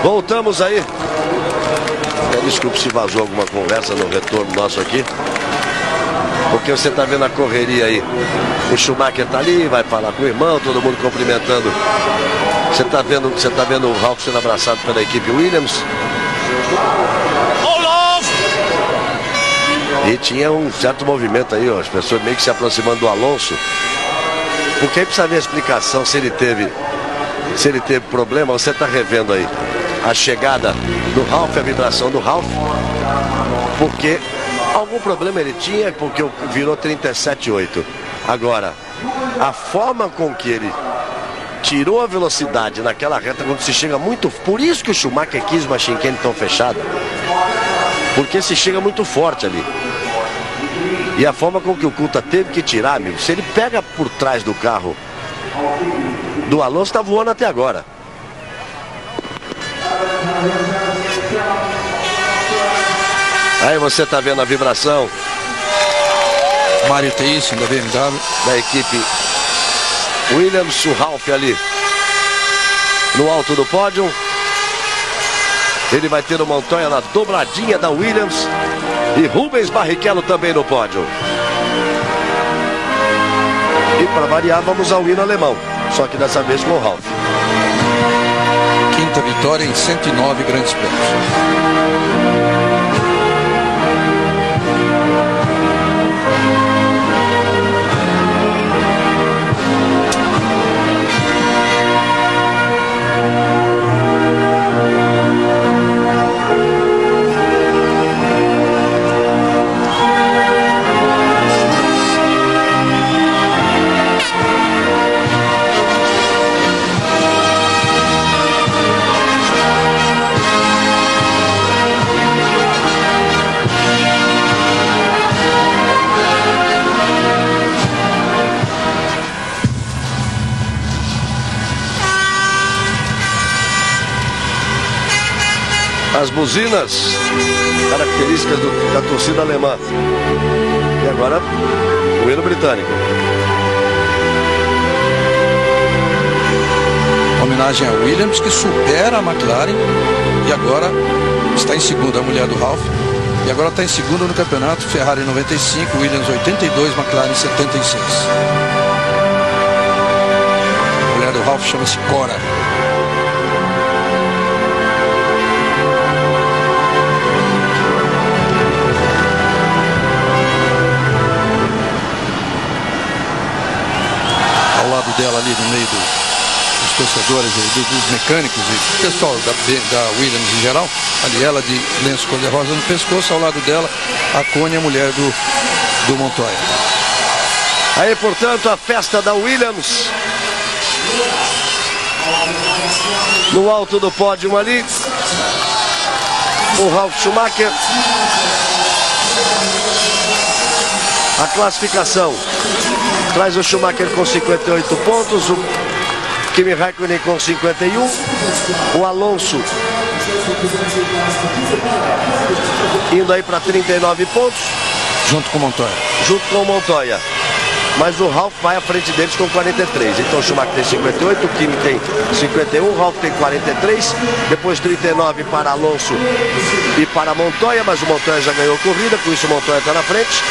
voltamos aí. Desculpe se vazou alguma conversa no retorno nosso aqui, porque você tá vendo a correria aí. O Schumacher tá ali, vai falar com o irmão, todo mundo cumprimentando. Você tá vendo o Ralf sendo abraçado pela equipe Williams. E tinha um certo movimento aí, ó, as pessoas meio que se aproximando do Alonso. Porque aí precisa ver a explicação se ele teve problema. Você está revendo aí a chegada do Ralf, a vibração do Ralf. Porque algum problema ele tinha, porque virou 37,8. Agora, a forma com que ele tirou a velocidade naquela reta quando se chega muito... Por isso que o Schumacher quis uma chicane tão fechada. Porque se chega muito forte ali. E a forma com que o Coulthard teve que tirar, amigo, se ele pega por trás do carro do Alonso, tá voando até agora. Aí você tá vendo a vibração. Mário Teice, da BMW. Da equipe Williams, o Ralf ali no alto do pódio. Ele vai ter o Montoya na dobradinha da Williams. E Rubens Barrichello também no pódio. E para variar, vamos ao hino alemão. Só que dessa vez com o Ralf. Quinta vitória em 109 grandes prêmios. As buzinas características da torcida alemã. E agora o hino britânico. Homenagem a Williams, que supera a McLaren e agora está em segunda, a mulher do Ralf, E agora está em segundo no campeonato, Ferrari 95, Williams 82, McLaren 76. A mulher do Ralf chama-se Cora. Ao lado dela ali no meio dos torcedores, dos mecânicos e pessoal da Williams em geral, ali ela de lenço cor-de-rosa no pescoço, ao lado dela a Cone, a mulher do Montoya. Aí, portanto, a festa da Williams no alto do pódio ali, o Ralf Schumacher. A classificação traz o Schumacher com 58 pontos, o Kimi Raikkonen com 51, o Alonso indo aí para 39 pontos. Junto com o Montoya. Junto com o Montoya. Mas o Ralf vai à frente deles com 43. Então o Schumacher tem 58, o Kimi tem 51, o Ralf tem 43. Depois 39 para Alonso e para Montoya, mas o Montoya já ganhou a corrida, com isso o Montoya está na frente.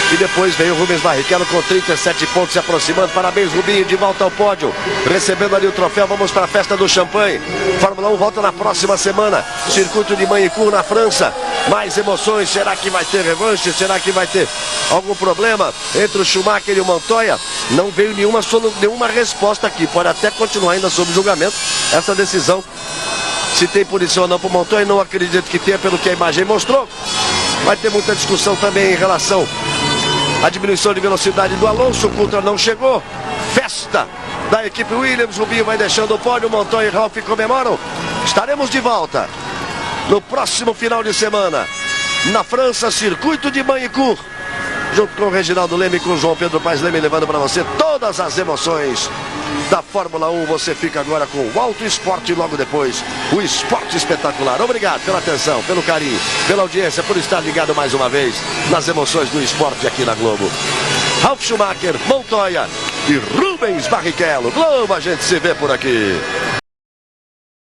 E depois veio o Rubens Barrichello com 37 pontos se aproximando. Parabéns, Rubinho, de volta ao pódio. Recebendo ali o troféu, vamos para a festa do champanhe. Fórmula 1 volta na próxima semana. Circuito de Magny-Cours na França. Mais emoções, será que vai ter revanche? Será que vai ter algum problema entre o Schumacher e o Montoya? Não veio nenhuma resposta aqui. Pode até continuar ainda sob julgamento essa decisão. Se tem punição ou não para o Montoya, não acredito que tenha, pelo que a imagem mostrou. Vai ter muita discussão também em relação à diminuição de velocidade do Alonso. O Coulthard não chegou. Festa da equipe Williams. Rubinho vai deixando o pódio. Montoya e Ralf comemoram. Estaremos de volta no próximo final de semana na França, circuito de Magny-Cours, junto com o Reginaldo Leme e com o João Pedro Paes Leme, levando para você todas as emoções da Fórmula 1. Você fica agora com o Auto Esporte e logo depois o Esporte Espetacular. Obrigado pela atenção, pelo carinho, pela audiência, por estar ligado mais uma vez nas emoções do esporte aqui na Globo. Ralf Schumacher, Montoya e Rubens Barrichello. Globo, a gente se vê por aqui.